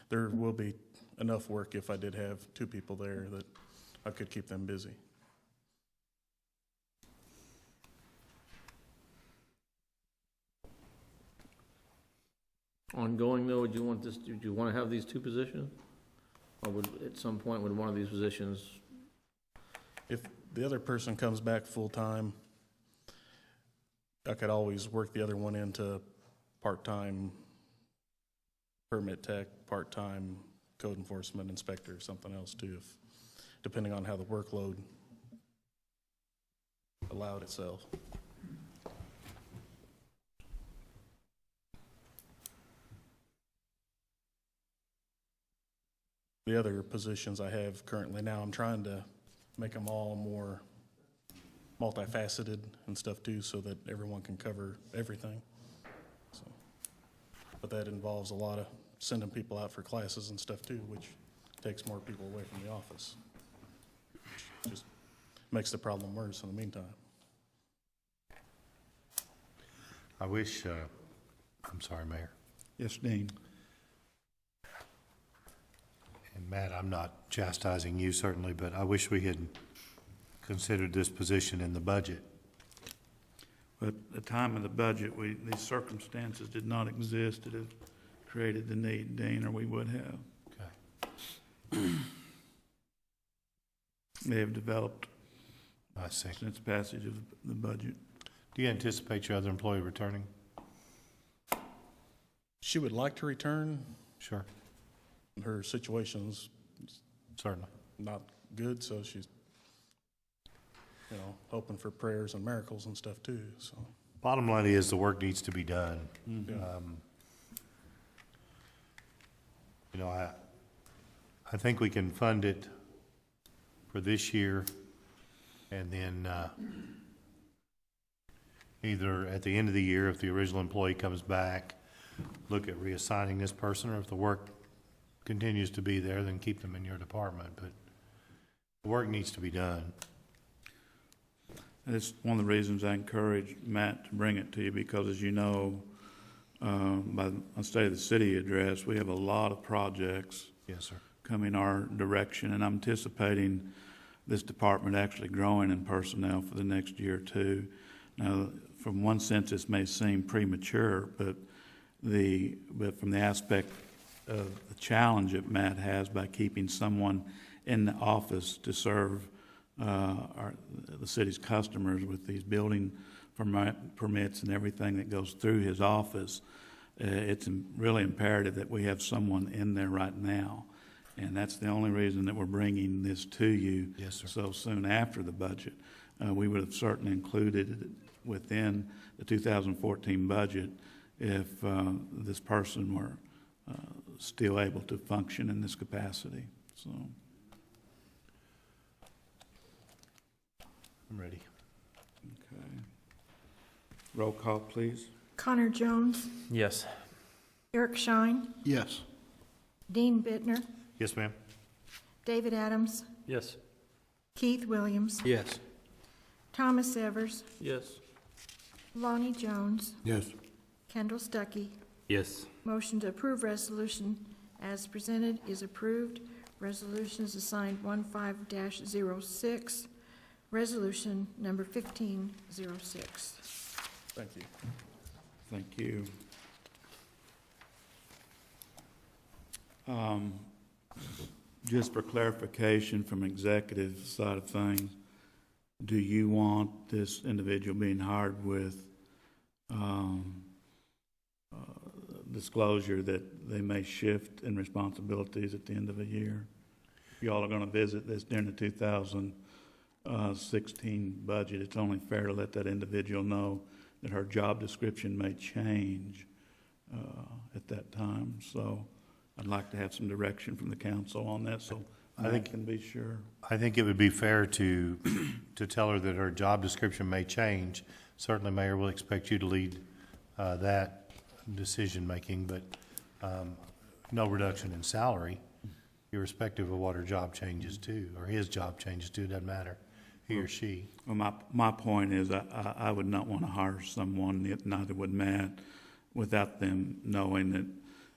there will be enough work if I did have 2 people there that I could keep them busy. Ongoing though, would you want to have these 2 positions? Or at some point, would one of these positions? If the other person comes back full-time I could always work the other one into part-time permit tech, part-time code enforcement inspector, or something else too, if, depending on how the workload allowed itself. The other positions I have currently now, I'm trying to make them all more multifaceted and stuff too, so that everyone can cover everything. So, but that involves a lot of sending people out for classes and stuff too, which takes more people away from the office. Which just makes the problem worse in the meantime. I wish, I'm sorry, Mayor. Yes, Dean. And Matt, I'm not chastising you certainly, but I wish we had considered this position in the budget. But at the time of the budget, these circumstances did not exist that have created the need, Dean, or we would have. Okay. They have developed I see. since passage of the budget. Do you anticipate your other employee returning? She would like to return. Sure. Her situation's Certainly. not good, so she's, you know, hoping for prayers and miracles and stuff too, so. Bottom line is the work needs to be done. Yeah. You know, I think we can fund it for this year, and then either at the end of the year, if the original employee comes back, look at reassigning this person, or if the work continues to be there, then keep them in your department. But the work needs to be done. That's one of the reasons I encourage Matt to bring it to you, because as you know, by the State of the City address, we have a lot of projects Yes, sir. coming our direction, and I'm anticipating this department actually growing in personnel for the next year or two. Now, from one sense, this may seem premature, but from the aspect of the challenge that Matt has by keeping someone in the office to serve the city's customers with these building permits and everything that goes through his office, it's really imperative that we have someone in there right now. And that's the only reason that we're bringing this to you. Yes, sir. So soon after the budget. We would have certainly included it within the 2014 budget if this person were still able to function in this capacity. So I'm ready. okay. Roll call, please. Connor Jones, Yes. Eric Shine, Yes. Dean Bittner, Yes, ma'am. David Adams, Yes. Keith Williams, Yes. Thomas Evers, Yes. Lonnie Jones, Yes. Kendall Stuckey. Yes. Motion to approve resolution as presented is approved. Resolution is assigned 15-06. Resolution number 1506. Thank you. Thank you. Just for clarification from executive side of things, do you want this individual being hired with disclosure that they may shift in responsibilities at the end of a year? If y'all are going to visit this during the 2016 budget, it's only fair to let that individual know that her job description may change at that time. So I'd like to have some direction from the council on that, so I can be sure. I think it would be fair to tell her that her job description may change. Certainly, Mayor, we'll expect you to lead that decision-making, but no reduction in salary, irrespective of what her job changes to, or his job changes to, doesn't matter, he or she. Well, my point is I would not want to hire someone, neither would Matt, without them knowing that,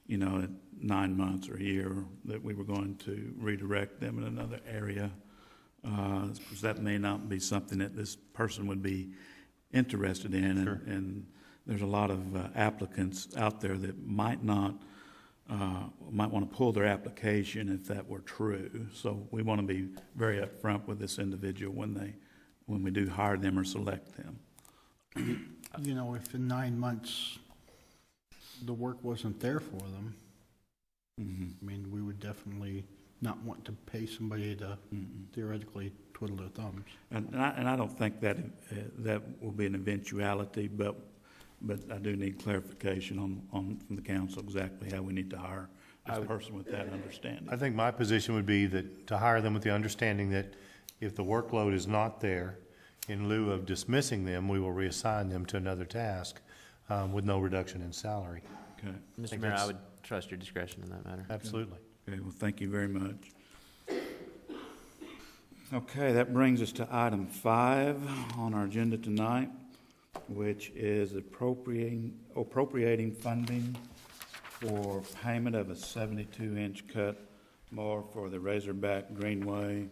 you know, at 9 months or a year, that we were going to redirect them in another area. Because that may not be something that this person would be interested in. Sure. And there's a lot of applicants out there that might want to pull their application if that were true. So we want to be very upfront with this individual when we do hire them or select them. You know, if in 9 months the work wasn't there for them, I mean, we would definitely not want to pay somebody to theoretically twiddle their thumbs. And I don't think that that will be an eventuality, but I do need clarification on from the council exactly how we need to hire this person with that understanding. I think my position would be that to hire them with the understanding that if the workload is not there, in lieu of dismissing them, we will reassign them to another task with no reduction in salary. Okay. Mr. Mayor, I would trust your discretion in that matter. Absolutely. Okay, well, thank you very much. Okay, that brings us to item 5 on our agenda tonight, which is appropriating funding for payment of a 72-inch cut mower for the Razorback Greenway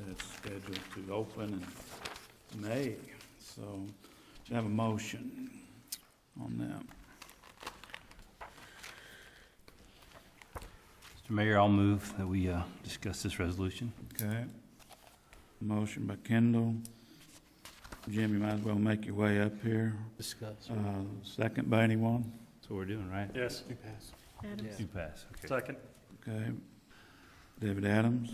that's scheduled to open in May. So, should have a motion on that. Mr. Mayor, I'll move that we discuss this resolution. Okay. Motion by Kendall. Jim, you might as well make your way up here. Discuss. Second by anyone? That's what we're doing, right? Yes. You pass. Adams. You pass, okay. Second. Okay. David Adams?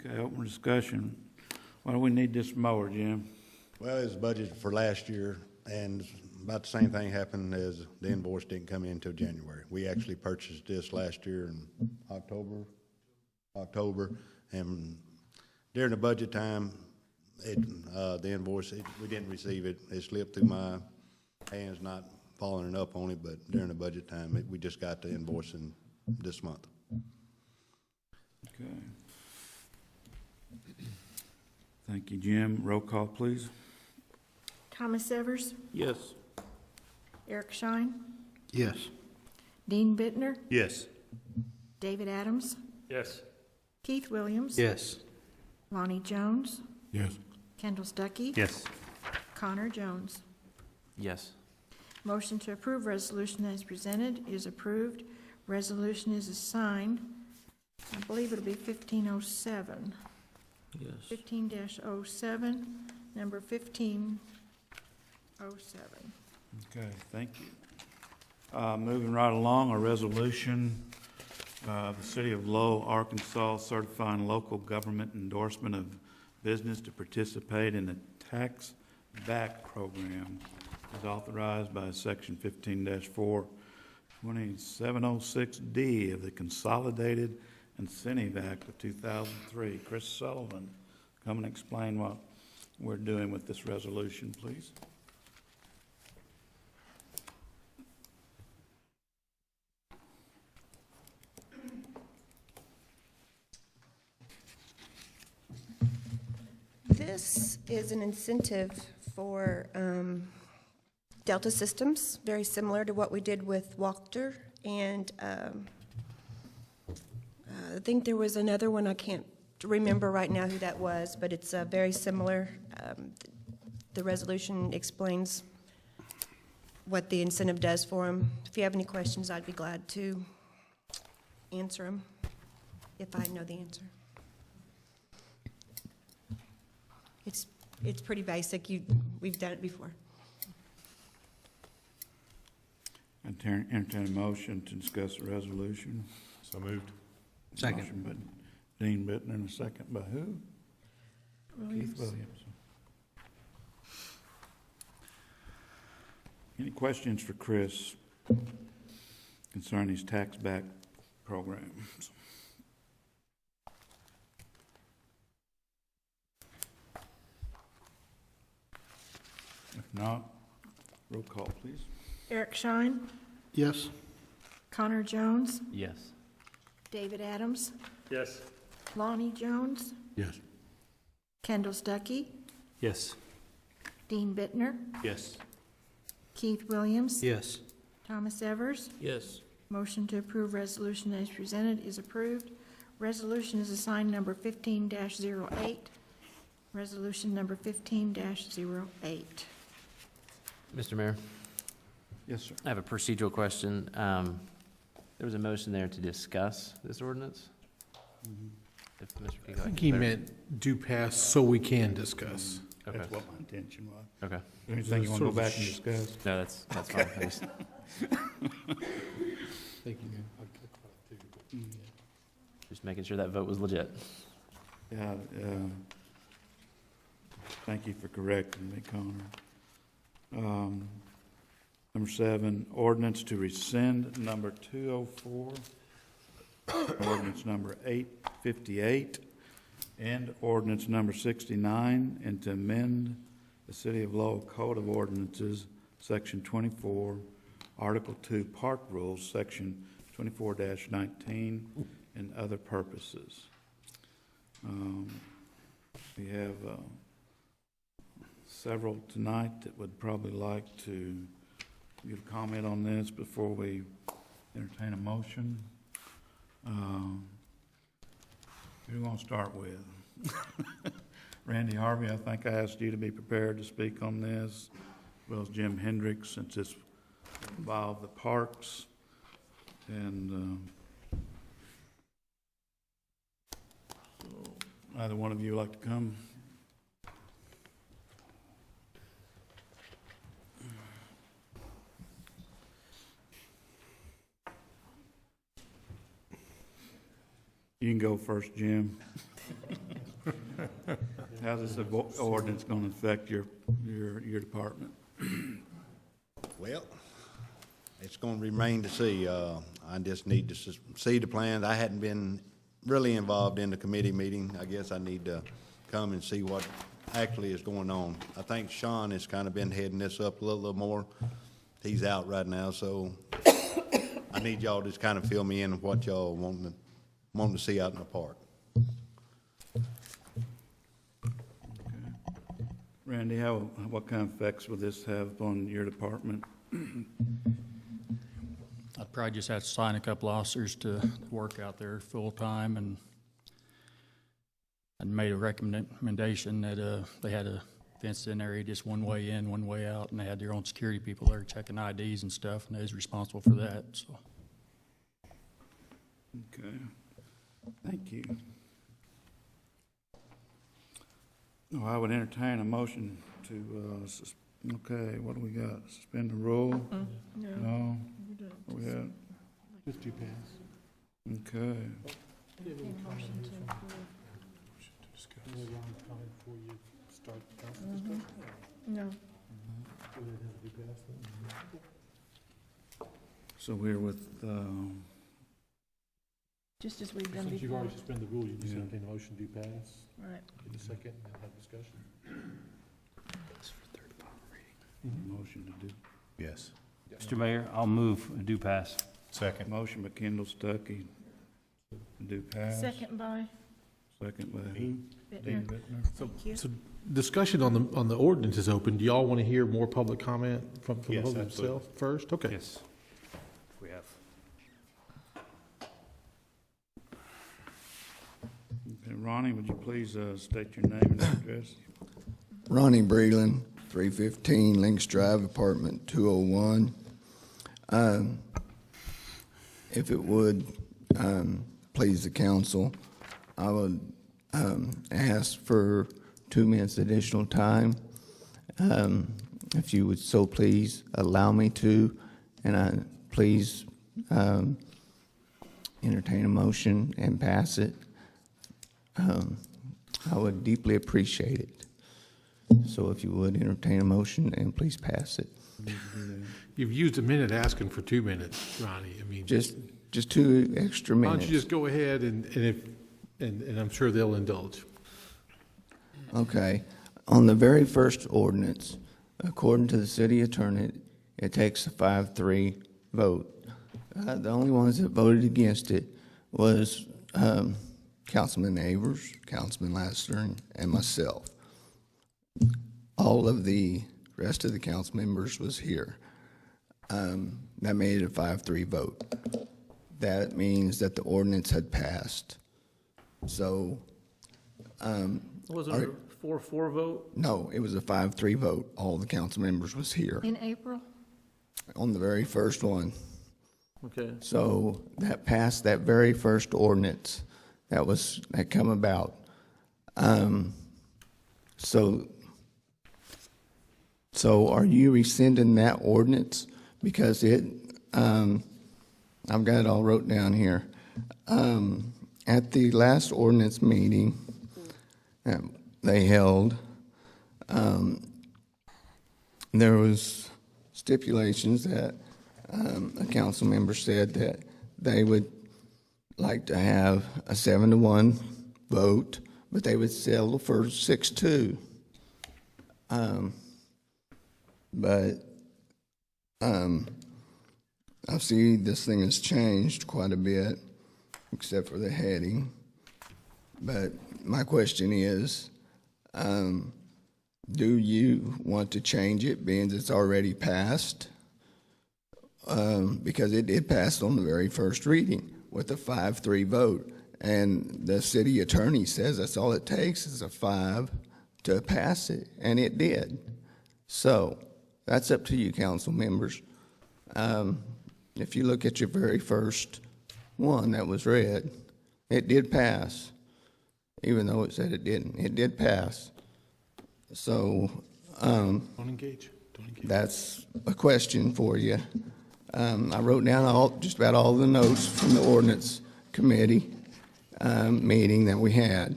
Okay, open discussion. Why do we need this mower, Jim? Well, it's budgeted for last year, and about the same thing happened as the invoice didn't come in until January. We actually purchased this last year in October, and during the budget time, the invoice, we didn't receive it. It slipped through my hands, not following up on it, but during the budget time, we just got the invoice in this month. Okay. Thank you, Jim. Roll call, please. Thomas Evers? Yes. Eric Schein? Yes. Dean Bittner? Yes. David Adams? Yes. Keith Williams? Yes. Lonnie Jones? Yes. Kendall Stuckey? Yes. Connor Jones? Yes. Motion to approve resolution as presented is approved. Resolution is assigned, I believe it'll be 1507. Yes. 15-07, number 1507. Okay, thank you. Moving right along, a resolution of the City of Lowell, Arkansas, certifying local government endorsement of business to participate in the tax back program is authorized by Section 15-4, 2706D of the Consolidated Incentive Act of 2003. Chris Sullivan, come and explain what we're doing with this resolution, please. This is an incentive for Delta Systems, very similar to what we did with Wachter, and I think there was another one, I can't remember right now who that was, but it's very similar. The resolution explains what the incentive does for them. If you have any questions, I'd be glad to answer them, if I know the answer. It's pretty basic. We've done it before. Entertain a motion to discuss the resolution. So moved. Second. Motion by Dean Bittner and a second by who? Keith Williams. Any questions for Chris concerning his tax back programs? If not, roll call, please. Eric Schein? Yes. Connor Jones? Yes. David Adams? Yes. Lonnie Jones? Yes. Kendall Stuckey? Yes. Dean Bittner? Yes. Keith Williams? Yes. Thomas Evers? Yes. Motion to approve resolution as presented is approved. Resolution is assigned number 15-08. Resolution number 15-08. Mr. Mayor, Yes, sir. I have a procedural question. There was a motion there to discuss this ordinance. If Mr. I Peacock think can he clar- meant do pass so we can discuss. Okay. That's what my intention was. Okay. Is there anything you want to go back and discuss? No, that's fine. I just- Thank you. Just making sure that vote was legit. Yeah, thank you for correcting me, Connor. Number 7, ordinance to rescind number 204, ordinance number 858, and ordinance number 69, and to amend the City of Lowell Code of Ordinances, Section 24, Article 2, Park Rules, Section 24-19, and other purposes. We have several tonight that would probably like to give a comment on this before we entertain a motion. Who do you want to start with? Randy Harvey, I think I asked you to be prepared to speak on this, as well as Jim Hendricks, since this involved the parks. And so either one of you like to come? You can go first, Jim. How's this ordinance going to affect your department? Well, it's going to remain to see. I just need to see the plans. I hadn't been really involved in the committee meeting. I guess I need to come and see what actually is going on. I think Sean has kind of been heading this up a little more. He's out right now, so I need y'all to just kind of fill me in on what y'all want to see out in the park. Randy, what kind of effects will this have on your department? I'd probably just have to sign a couple officers to work out there full-time, and I made a recommendation that they had a fenced-in area, just one way in, one way out, and they had their own security people there checking IDs and stuff, and they was responsible for that, so. Okay, thank you. Oh, I would entertain a motion to, okay, what do we got? Suspend the rule? No? What we got? Just do pass. Okay. Before you start the council discussion? No. So we're with, Just as we've done Since you've before. already suspended the rule, you just Yeah. entertain a motion to pass. Right. Get a second and have discussion. motion to do. Yes. Mr. Mayor, I'll move a do pass. Second. Motion by Kendall Stuckey. Do pass. Second by Second by who? Bittner. Dean Bittner. Thank you. So discussion on the ordinance is open. Do y'all want to hear more public comment from the Yes, public absolutely. itself first? Okay. Yes. We have. Okay, Ronnie, would you please state your name and address? Ronnie Breland, 315 Links Drive, apartment 201. If it would please the council, I would ask for 2 minutes additional time. If you would so please allow me to, and I please entertain a motion and pass it. I would deeply appreciate it. So if you would entertain a motion and please pass it. You've used a minute asking for 2 minutes, Ronnie. I mean, Just 2 extra why minutes. don't you just go ahead and I'm sure they'll indulge. Okay. On the very first ordinance, according to the city attorney, it takes a 5-3 vote. The only ones that voted against it was Councilman Avers, Councilman Lassiter, and myself. All of the rest of the council members was here. That made it a 5-3 vote. That means that the ordinance had passed. So, Was it a 4-4 vote? no, it was a 5-3 vote. All the council members was here In April? on the very first one. Okay. So that passed that very first ordinance that come about. So So are you rescinding that ordinance? Because it, I've got it all wrote down here. At the last ordinance meeting that they held, there was stipulations that a council member said that they would like to have a 7-1 vote, but they would settle for 6-2. But I see this thing has changed quite a bit, except for the heading. But my question is, do you want to change it, being it's already passed? Because it did pass on the very first reading with a 5-3 vote. And the city attorney says that's all it takes is a 5 to pass it, and it did. So that's up to you, council members. If you look at your very first one that was read, it did pass, even though it said it didn't. It did pass. So Don't engage. Don't engage. that's a question for you. I wrote down just about all the notes from the ordinance committee meeting that we had.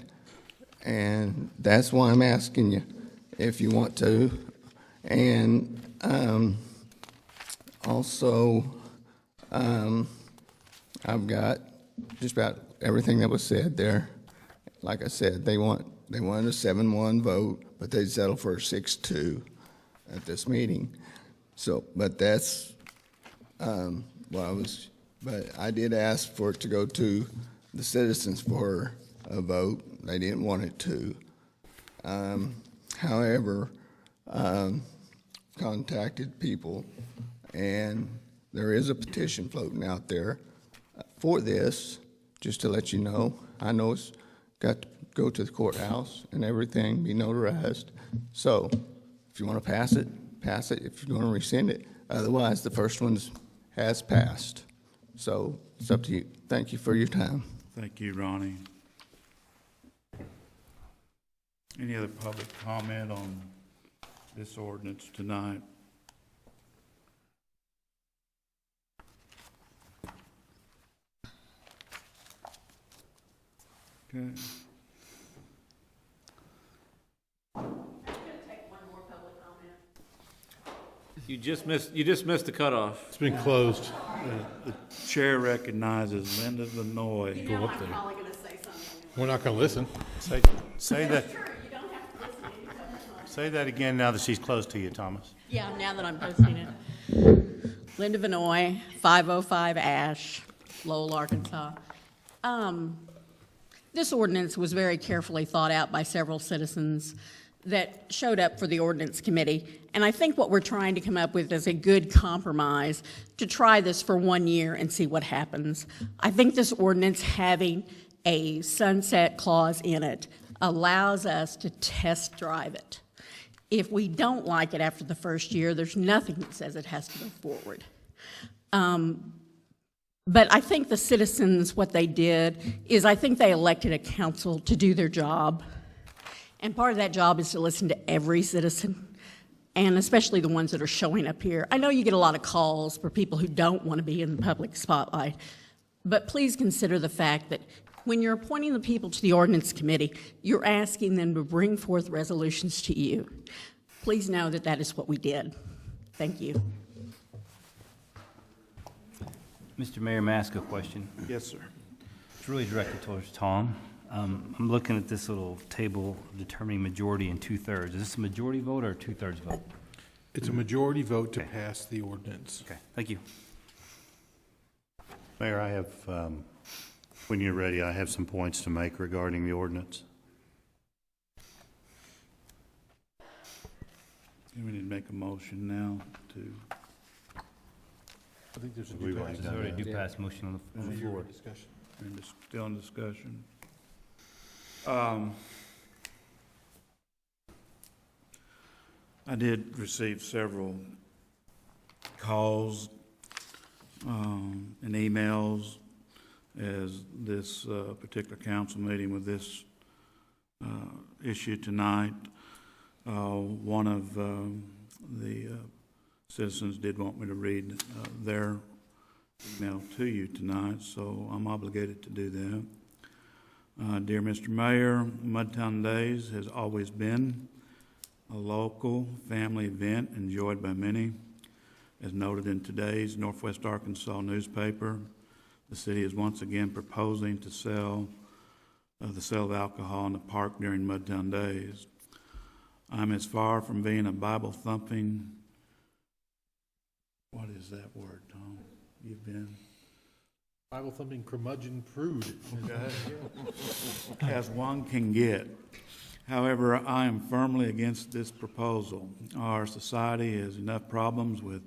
And that's why I'm asking you if you want to. And also, I've got just about everything that was said there. Like I said, they wanted a 7-1 vote, but they settled for a 6-2 at this meeting. So, but that's but I did ask for it to go to the citizens for a vote. They didn't want it to. However, contacted people, and there is a petition floating out there for this, just to let you know. I know it's got to go to the courthouse and everything, be notarized. So if you want to pass it, pass it. If you're going to rescind it, otherwise the first one has passed. So it's up to you. Thank you for your time. Thank you, Ronnie. Any other public comment on this ordinance tonight? Okay. You just missed the cutoff. It's been closed. The chair recognizes Linda Vanoy. Go up there. We're not going to listen. Say that. Say that again now that she's close to you, Thomas. Yeah, now that I'm posting it. Linda Vanoy, 505 Ash, Lowell, Arkansas. This ordinance was very carefully thought out by several citizens that showed up for the ordinance committee. And I think what we're trying to come up with is a good compromise to try this for 1 year and see what happens. I think this ordinance having a sunset clause in it allows us to test drive it. If we don't like it after the first year, there's nothing that says it has to go forward. But I think the citizens, what they did is I think they elected a council to do their job. And part of that job is to listen to every citizen, and especially the ones that are showing up here. I know you get a lot of calls for people who don't want to be in the public spotlight, but please consider the fact that when you're appointing the people to the ordinance committee, you're asking them to bring forth resolutions to you. Please know that that is what we did. Thank you. Mr. Mayor, may I ask a question? Yes, sir. It's really directed towards Tom. I'm looking at this little table determining majority and 2/3. Is this a majority vote or a 2/3 vote? It's a majority vote to pass the ordinance. Okay, thank you. Mayor, I have, when you're ready, I have some points to make regarding the ordinance. We need to make a motion now to. I think there's a We've already There's already a due pass motion on the floor. discussion. We're still in discussion. I did receive several calls and emails as this particular council meeting with this issue tonight. One of the citizens did want me to read their email to you tonight, so I'm obligated to do that. Dear Mr. Mayor, Mudtown Days has always been a local family event enjoyed by many. As noted in today's Northwest Arkansas newspaper, the city is once again proposing to sell the sale of alcohol in the park during Mudtown Days. I'm as far from being a Bible-thumping, what is that word, Tom? You've been? Bible-thumping curmudgeon prude. Okay. As one can get. However, I am firmly against this proposal. Our society has enough problems with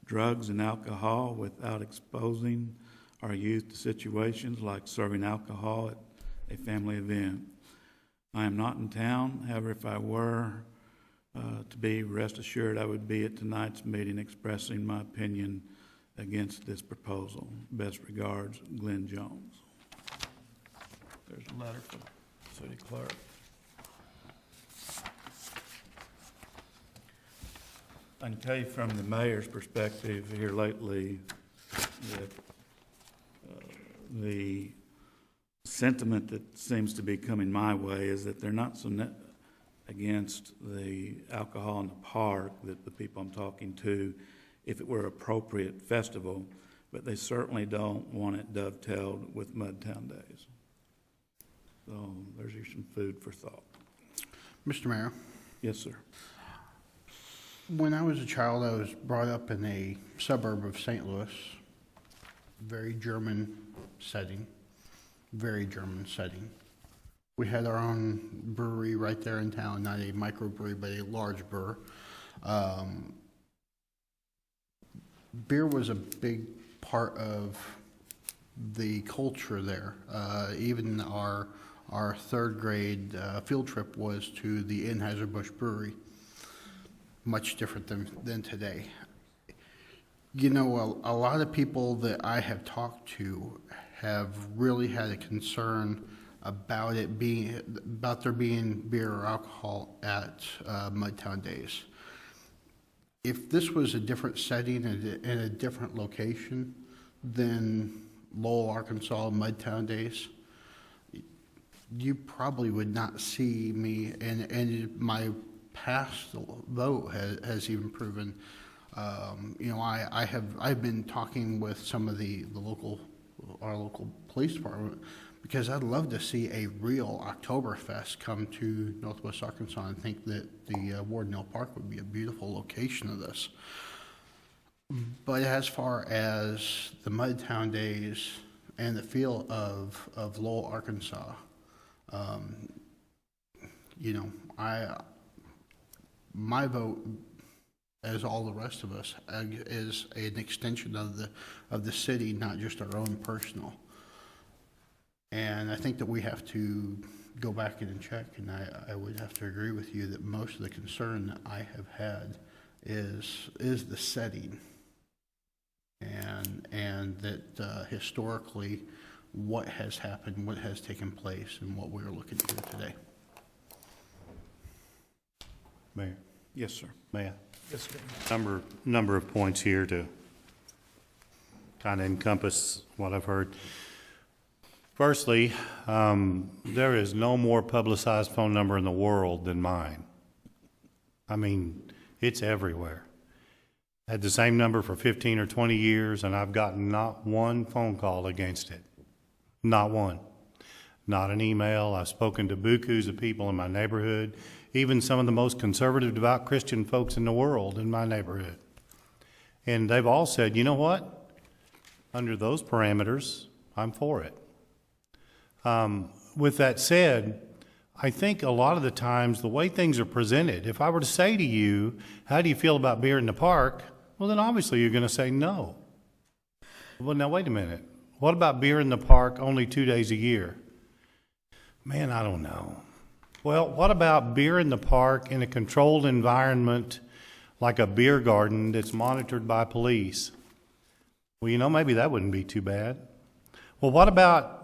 drugs and alcohol without exposing our youth to situations like serving alcohol at a family event. I am not in town. However, if I were to be, rest assured I would be at tonight's meeting expressing my opinion against this proposal. Best regards, Glenn Jones. There's a letter from the city clerk. I can tell you from the mayor's perspective here lately that the sentiment that seems to be coming my way is that they're not so against the alcohol in the park, that the people I'm talking to, if it were appropriate festival, but they certainly don't want it dovetailed with Mudtown Days. So there's some food for thought. Mr. Mayor? Yes, sir. When I was a child, I was brought up in a suburb of St. Louis, very German setting, very German setting. We had our own brewery right there in town, not a microbrewery, but a large brewer. Beer was a big part of the culture there. Even our third grade field trip was to the Anheuser-Busch Brewery. Much different than today. You know, a lot of people that I have talked to have really had a concern about there being beer or alcohol at Mudtown Days. If this was a different setting in a different location than Lowell, Arkansas, Mudtown Days, you probably would not see me, and my past vote has even proven, you know, I've been talking with some of our local police department, because I'd love to see a real Oktoberfest come to Northwest Arkansas, and think that the Wardendale Park would be a beautiful location of this. But as far as the Mudtown Days and the feel of Lowell, Arkansas, you know, my vote, as all the rest of us, is an extension of the city, not just our own personal. And I think that we have to go back in and check, and I would have to agree with you that most of the concern that I have had is the setting, and that historically what has happened, what has taken place, and what we're looking at here today. Mayor? Yes, sir. Mayor? Yes, sir. Number of points here to kind of encompass what I've heard. Firstly, there is no more publicized phone number in the world than mine. I mean, it's everywhere. I had the same number for 15 or 20 years, and I've gotten not one phone call against it. Not one. Not an email. I've spoken to bukus of people in my neighborhood, even some of the most conservative, devout Christian folks in the world in my neighborhood. And they've all said, you know what? Under those parameters, I'm for it. With that said, I think a lot of the times the way things are presented, if I were to say to you, how do you feel about beer in the park? Well, then obviously you're going to say no. Well, now wait a minute. What about beer in the park only 2 days a year? Man, I don't know. Well, what about beer in the park in a controlled environment like a beer garden that's monitored by police? Well, you know, maybe that wouldn't be too bad. Well, what about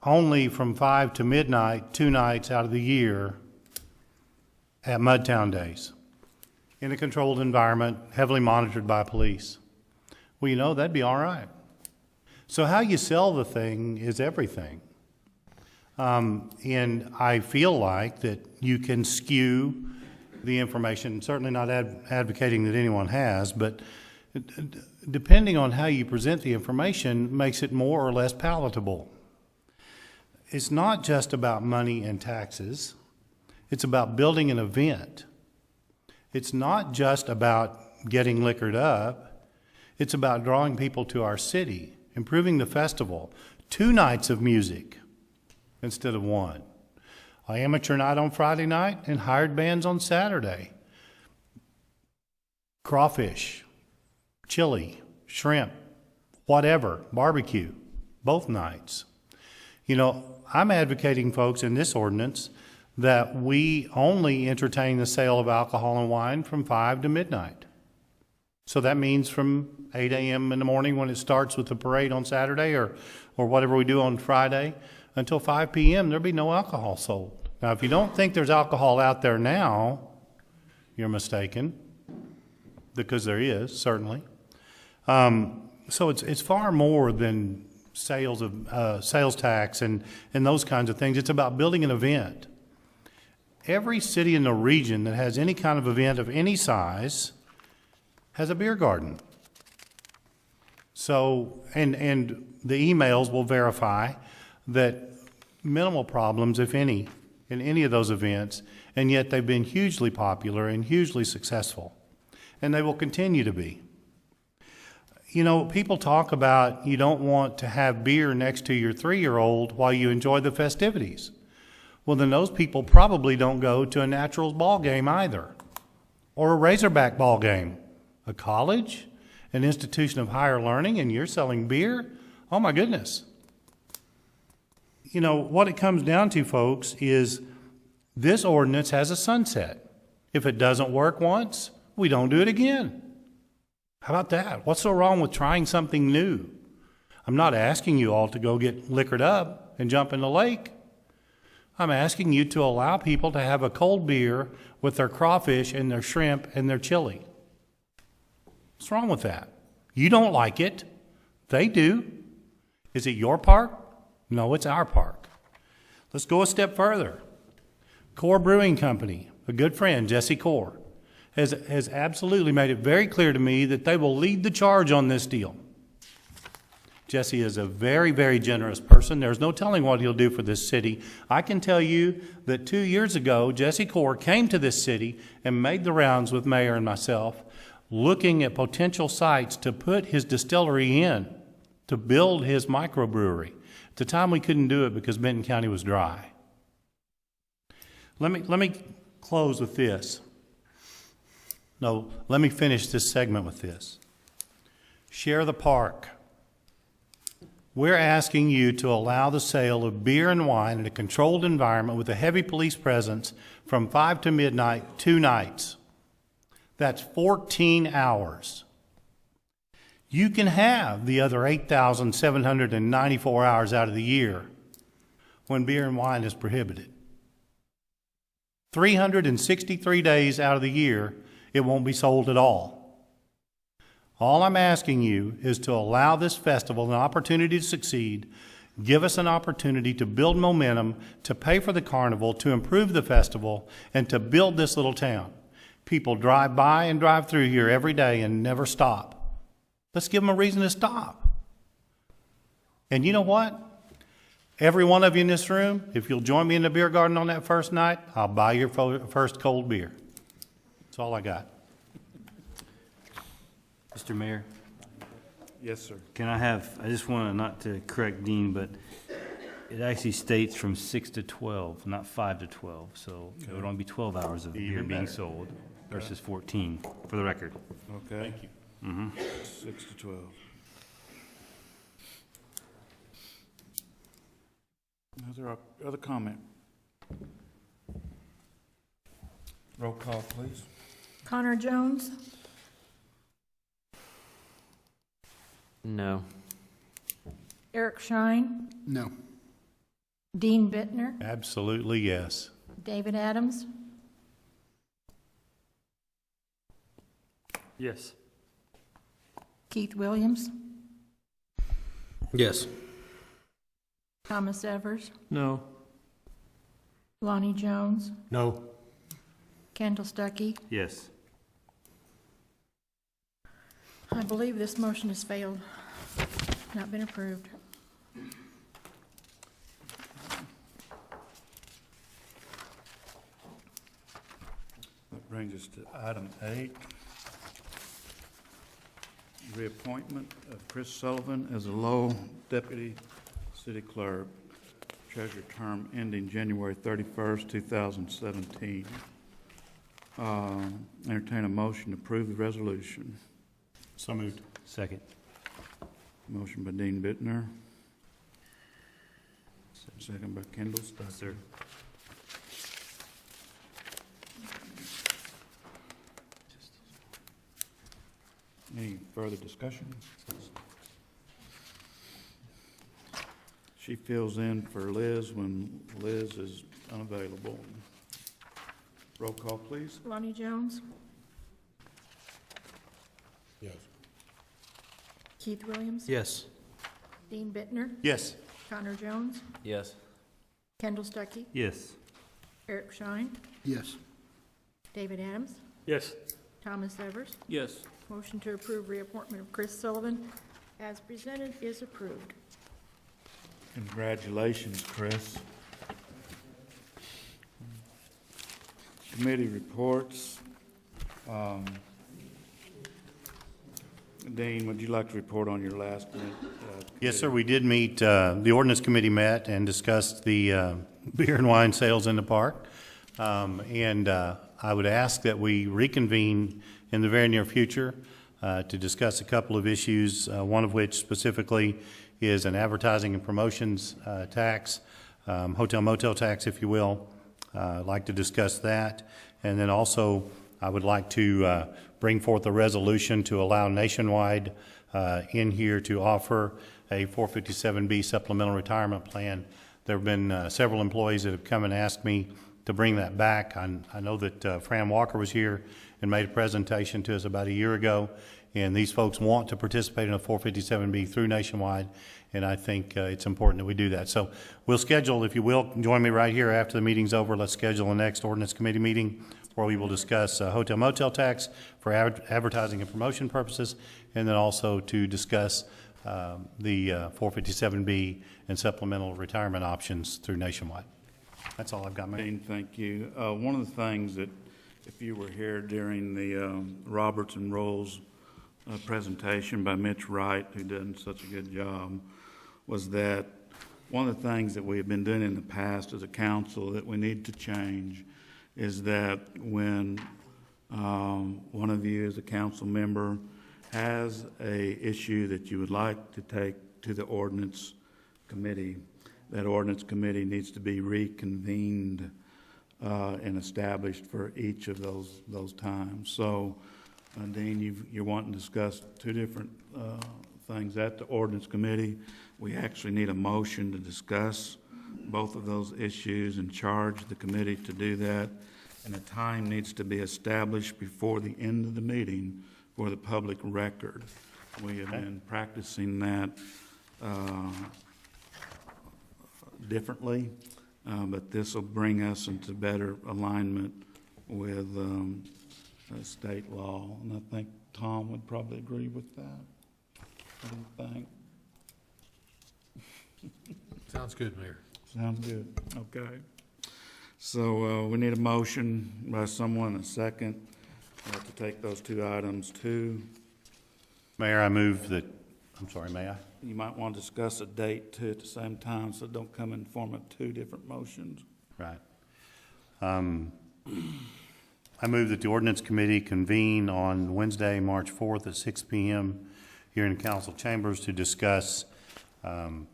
only from 5 to midnight, 2 nights out of the year at Mudtown Days? in a controlled environment, heavily monitored by police. Well, you know, that'd be all right. So how you sell the thing is everything. And I feel like that you can skew the information, certainly not advocating that anyone has, but depending on how you present the information makes it more or less palatable. It's not just about money and taxes. It's about building an event. It's not just about getting liquored up. It's about drawing people to our city, improving the festival, 2 nights of music instead of 1. An amateur night on Friday night and hired bands on Saturday. Crawfish, chili, shrimp, whatever, barbecue, both nights. You know, I'm advocating, folks, in this ordinance that we only entertain the sale of alcohol and wine from 5 to midnight. So that means from 8 a.m. in the morning when it starts with the parade on Saturday or whatever we do on Friday until 5 p.m. there'll be no alcohol sold. Now, if you don't think there's alcohol out there now, you're mistaken, because there is, certainly. So it's far more than sales tax and those kinds of things. It's about building an event. Every city in the region that has any kind of event of any size has a beer garden. So, and the emails will verify that minimal problems, if any, in any of those events, and yet they've been hugely popular and hugely successful. And they will continue to be. You know, people talk about you don't want to have beer next to your 3-year-old while you enjoy the festivities. Well, then those people probably don't go to a Naturals ball game either, or a Razorback ball game. A college, an institution of higher learning, and you're selling beer? Oh my goodness. You know, what it comes down to, folks, is this ordinance has a sunset. If it doesn't work once, we don't do it again. How about that? What's so wrong with trying something new? I'm not asking you all to go get liquored up and jump in the lake. I'm asking you to allow people to have a cold beer with their crawfish and their shrimp and their chili. What's wrong with that? You don't like it. They do. Is it your park? No, it's our park. Let's go a step further. Core Brewing Company, a good friend, Jesse Core, has absolutely made it very clear to me that they will lead the charge on this deal. Jesse is a very, very generous person. There's no telling what he'll do for this city. I can tell you that 2 years ago, Jesse Core came to this city and made the rounds with Mayor and myself, looking at potential sites to put his distillery in, to build his microbrewery. At the time, we couldn't do it because Benton County was dry. Let me close with this. No, let me finish this segment with this. Share the park. We're asking you to allow the sale of beer and wine in a controlled environment with a heavy police presence from 5 to midnight, 2 nights. That's 14 hours. You can have the other 8,794 hours out of the year when beer and wine is prohibited. 363 days out of the year, it won't be sold at all. All I'm asking you is to allow this festival an opportunity to succeed, give us an opportunity to build momentum, to pay for the carnival, to improve the festival, and to build this little town. People drive by and drive through here every day and never stop. Let's give them a reason to stop. And you know what? Every one of you in this room, if you'll join me in the beer garden on that first night, I'll buy your first cold beer. That's all I got. Mr. Mayor? Yes, sir. I just want to, not to correct Dean, but it actually states from 6 to 12, not 5 to 12. So it would only be 12 hours of beer being sold versus 14, for the record. Okay. Thank you. Mm-hmm. 6 to 12. Other comment? Roll call, please. Connor Jones, No. Eric Shine, No. Dean Bittner, Absolutely yes. David Adams, Yes. Keith Williams, Yes. Thomas Evers, No. Lonnie Jones, No. Kendall Stuckey. Yes. I believe this motion has failed, not been approved. That brings us to item 8. Reappointment of Chris Sullivan as a Lowell Deputy City Clerk, treasurer term ending January 31st, 2017. Entertain a motion to approve the resolution. So moved. Second. Motion by Dean Bittner. Second by Kendall Stuckey. Sir. Any further discussion? She fills in for Liz when Liz is unavailable. Roll call, please. Lonnie Jones, Yes. Keith Williams, Yes. Dean Bittner, Yes. Connor Jones, Yes. Kendall Stuckey, Yes. Eric Shine, Yes. David Adams, Yes. Thomas Evers. Yes. Motion to approve reappointment of Chris Sullivan as presented is approved. Congratulations, Chris. Committee reports. Dean, would you like to report on your last? Yes, sir. We did meet, the ordinance committee met and discussed the beer and wine sales in the park. And I would ask that we reconvene in the very near future to discuss a couple of issues, one of which specifically is an advertising and promotions tax, hotel motel tax, if you will. I'd like to discuss that. And then also, I would like to bring forth a resolution to allow Nationwide in here to offer a 457B supplemental retirement plan. There have been several employees that have come and asked me to bring that back. I know that Fran Walker was here and made a presentation to us about a year ago, and these folks want to participate in a 457B through Nationwide, and I think it's important that we do that. So we'll schedule, if you will, join me right here after the meeting's over. Let's schedule the next ordinance committee meeting where we will discuss hotel motel tax for advertising and promotion purposes, and then also to discuss the 457B and supplemental retirement options through Nationwide. That's all I've got, Mayor. Dean, thank you. One of the things that, if you were here during the Roberts and Rolls presentation by Mitch Wright, who did such a good job, was that one of the things that we have been doing in the past as a council that we need to change is that when one of you as a council member has a issue that you would like to take to the ordinance committee, that ordinance committee needs to be reconvened and established for each of those times. So, Dean, you're wanting to discuss two different things at the ordinance committee. We actually need a motion to discuss both of those issues and charge the committee to do that. And a time needs to be established before the end of the meeting for the public record. We have been practicing that differently, but this will bring us into better alignment with state law. And I think Tom would probably agree with that. What do you think? Sounds good, Mayor. Sounds good. Okay. So we need a motion by someone, a second, to take those two items to. Mayor, I move that, I'm sorry, may I? You might want to discuss a date too at the same time, so don't come in the form of two different motions. Right. I move that the ordinance committee convene on Wednesday, March 4th at 6 p.m. here in council chambers to discuss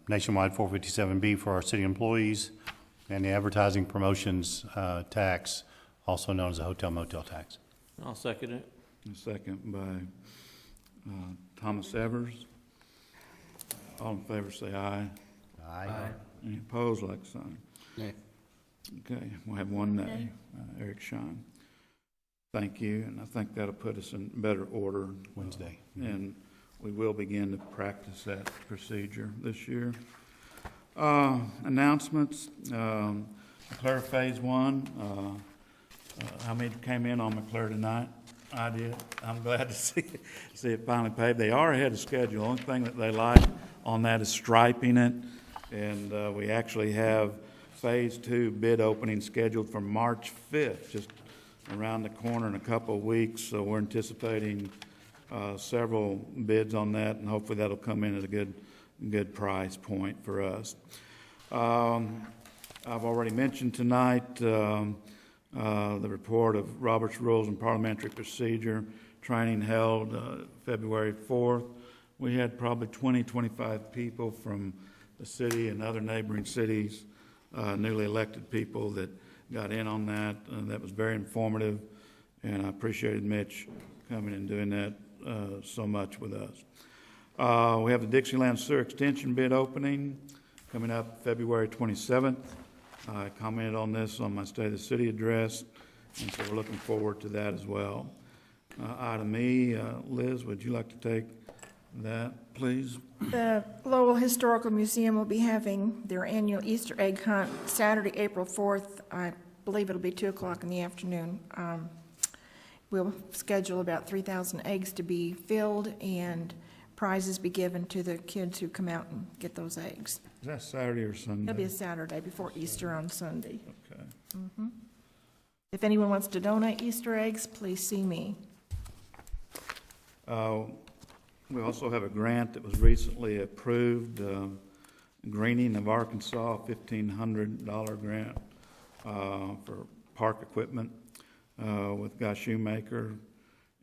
Nationwide 457B for our city employees and the advertising promotions tax, also known as the hotel motel tax. I'll second it. A second by Thomas Evers. All in favor say aye. Aye. Any opposed, like sign. Nay. Okay, we'll have one nay. Eric Shine. Thank you, and I think that'll put us in better order. Wednesday. And we will begin to practice that procedure this year. Announcements, McClure Phase 1. How many came in on McClure tonight? I did. I'm glad to see it finally paved. They are ahead of schedule. The only thing that they like on that is striping it. And we actually have Phase 2 bid opening scheduled for March 5th, just around the corner in a couple of weeks. So we're anticipating several bids on that, and hopefully that'll come in at a good price point for us. I've already mentioned tonight the report of Robert's Rules and Parliamentary Procedure training held February 4th. We had probably 25 people from the city and other neighboring cities, newly elected people that got in on that. That was very informative, and I appreciated Mitch coming and doing that so much with us. We have the Dixieland Sewer Extension bid opening coming up February 27th. I commented on this on my State of the City address, and so we're looking forward to that as well. Item E, Liz, would you like to take that, please? The Lowell Historical Museum will be having their annual Easter egg hunt Saturday, April 4th. I believe it'll be 2 o'clock in the afternoon. We'll schedule about 3,000 eggs to be filled and prizes be given to the kids who come out and get those eggs. Is that Saturday or Sunday? It'll be a Saturday before Easter on Sunday. Okay. If anyone wants to donate Easter eggs, please see me. We also have a grant that was recently approved, Greening of Arkansas, $1,500 grant for park equipment with Guy Shoemaker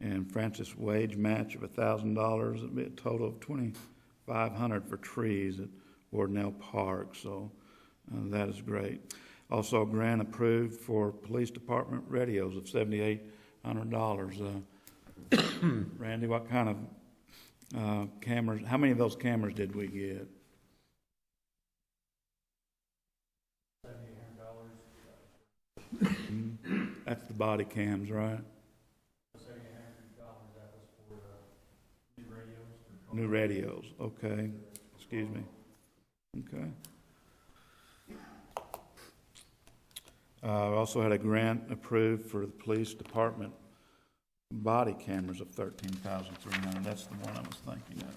and Francis Wage match of $1,000. It'll be a total of $2,500 for trees at Wardnell Park, so that is great. Also, a grant approved for police department radios of $7,800. Randy, what kind of cameras, how many of those cameras did we get? $7,800. That's the body cams, right? New radios, okay. Excuse me. Okay. We also had a grant approved for the police department body cameras of $13,300. That's the one I was thinking of.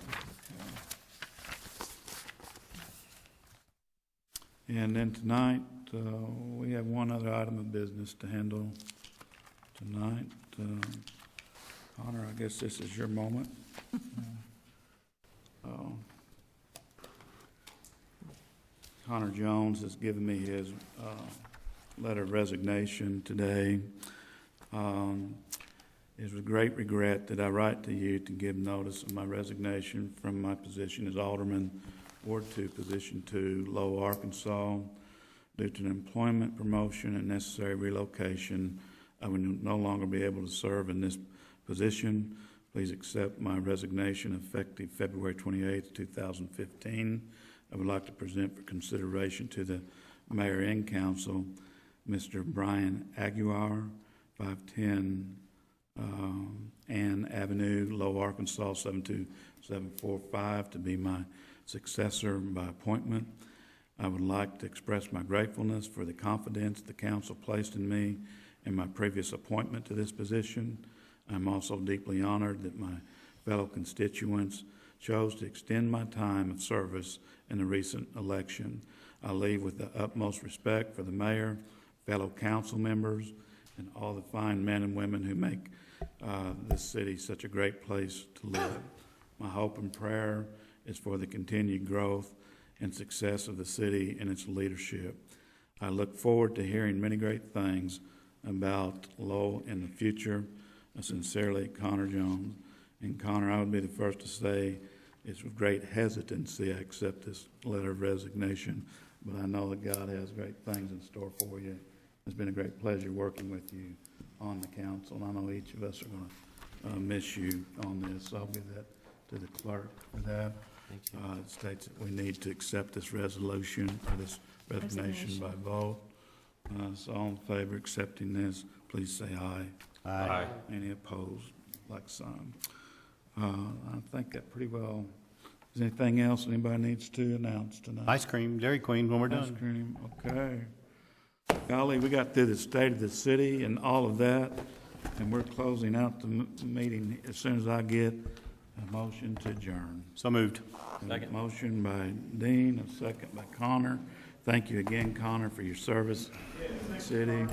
Okay. And then tonight, we have one other item of business to handle tonight. Connor, I guess this is your moment. Connor Jones has given me his letter of resignation today. It is with great regret that I write to you to give notice of my resignation from my position as Alderman, Ward 2, Position 2, Lowell, Arkansas. Due to an employment promotion and necessary relocation, I will no longer be able to serve in this position. Please accept my resignation effective February 28, 2015. I would like to present for consideration to the Mayor and Council, Mr. Brian Aguiar, 510 Ann Avenue, Lowell, Arkansas, 72745, to be my successor by appointment. I would like to express my gratefulness for the confidence the council placed in me in my previous appointment to this position. I'm also deeply honored that my fellow constituents chose to extend my time of service in the recent election. I leave with the utmost respect for the mayor, fellow council members, and all the fine men and women who make this city such a great place to live. My hope and prayer is for the continued growth and success of the city and its leadership. I look forward to hearing many great things about Lowell in the future. Sincerely, Connor Jones. And Connor, I would be the first to say it's with great hesitancy I accept this letter of resignation, but I know that God has great things in store for you. It's been a great pleasure working with you on the council, and I know each of us are going to miss you on this. So I'll give that to the clerk for that. Thank you. It states that we need to accept this resolution, or this resignation by vote. So all in favor of accepting this, please say aye. Aye. Any opposed, like sign. I think that pretty well, is anything else anybody needs to announce tonight? Ice cream, Dairy Queen when we're Ice done. cream, okay. Golly, we got through the state of the city and all of that, and we're closing out the meeting as soon as I get a motion to adjourn. So moved. Second. Motion by Dean, a second by Connor. Thank you again, Connor, for your service to the city.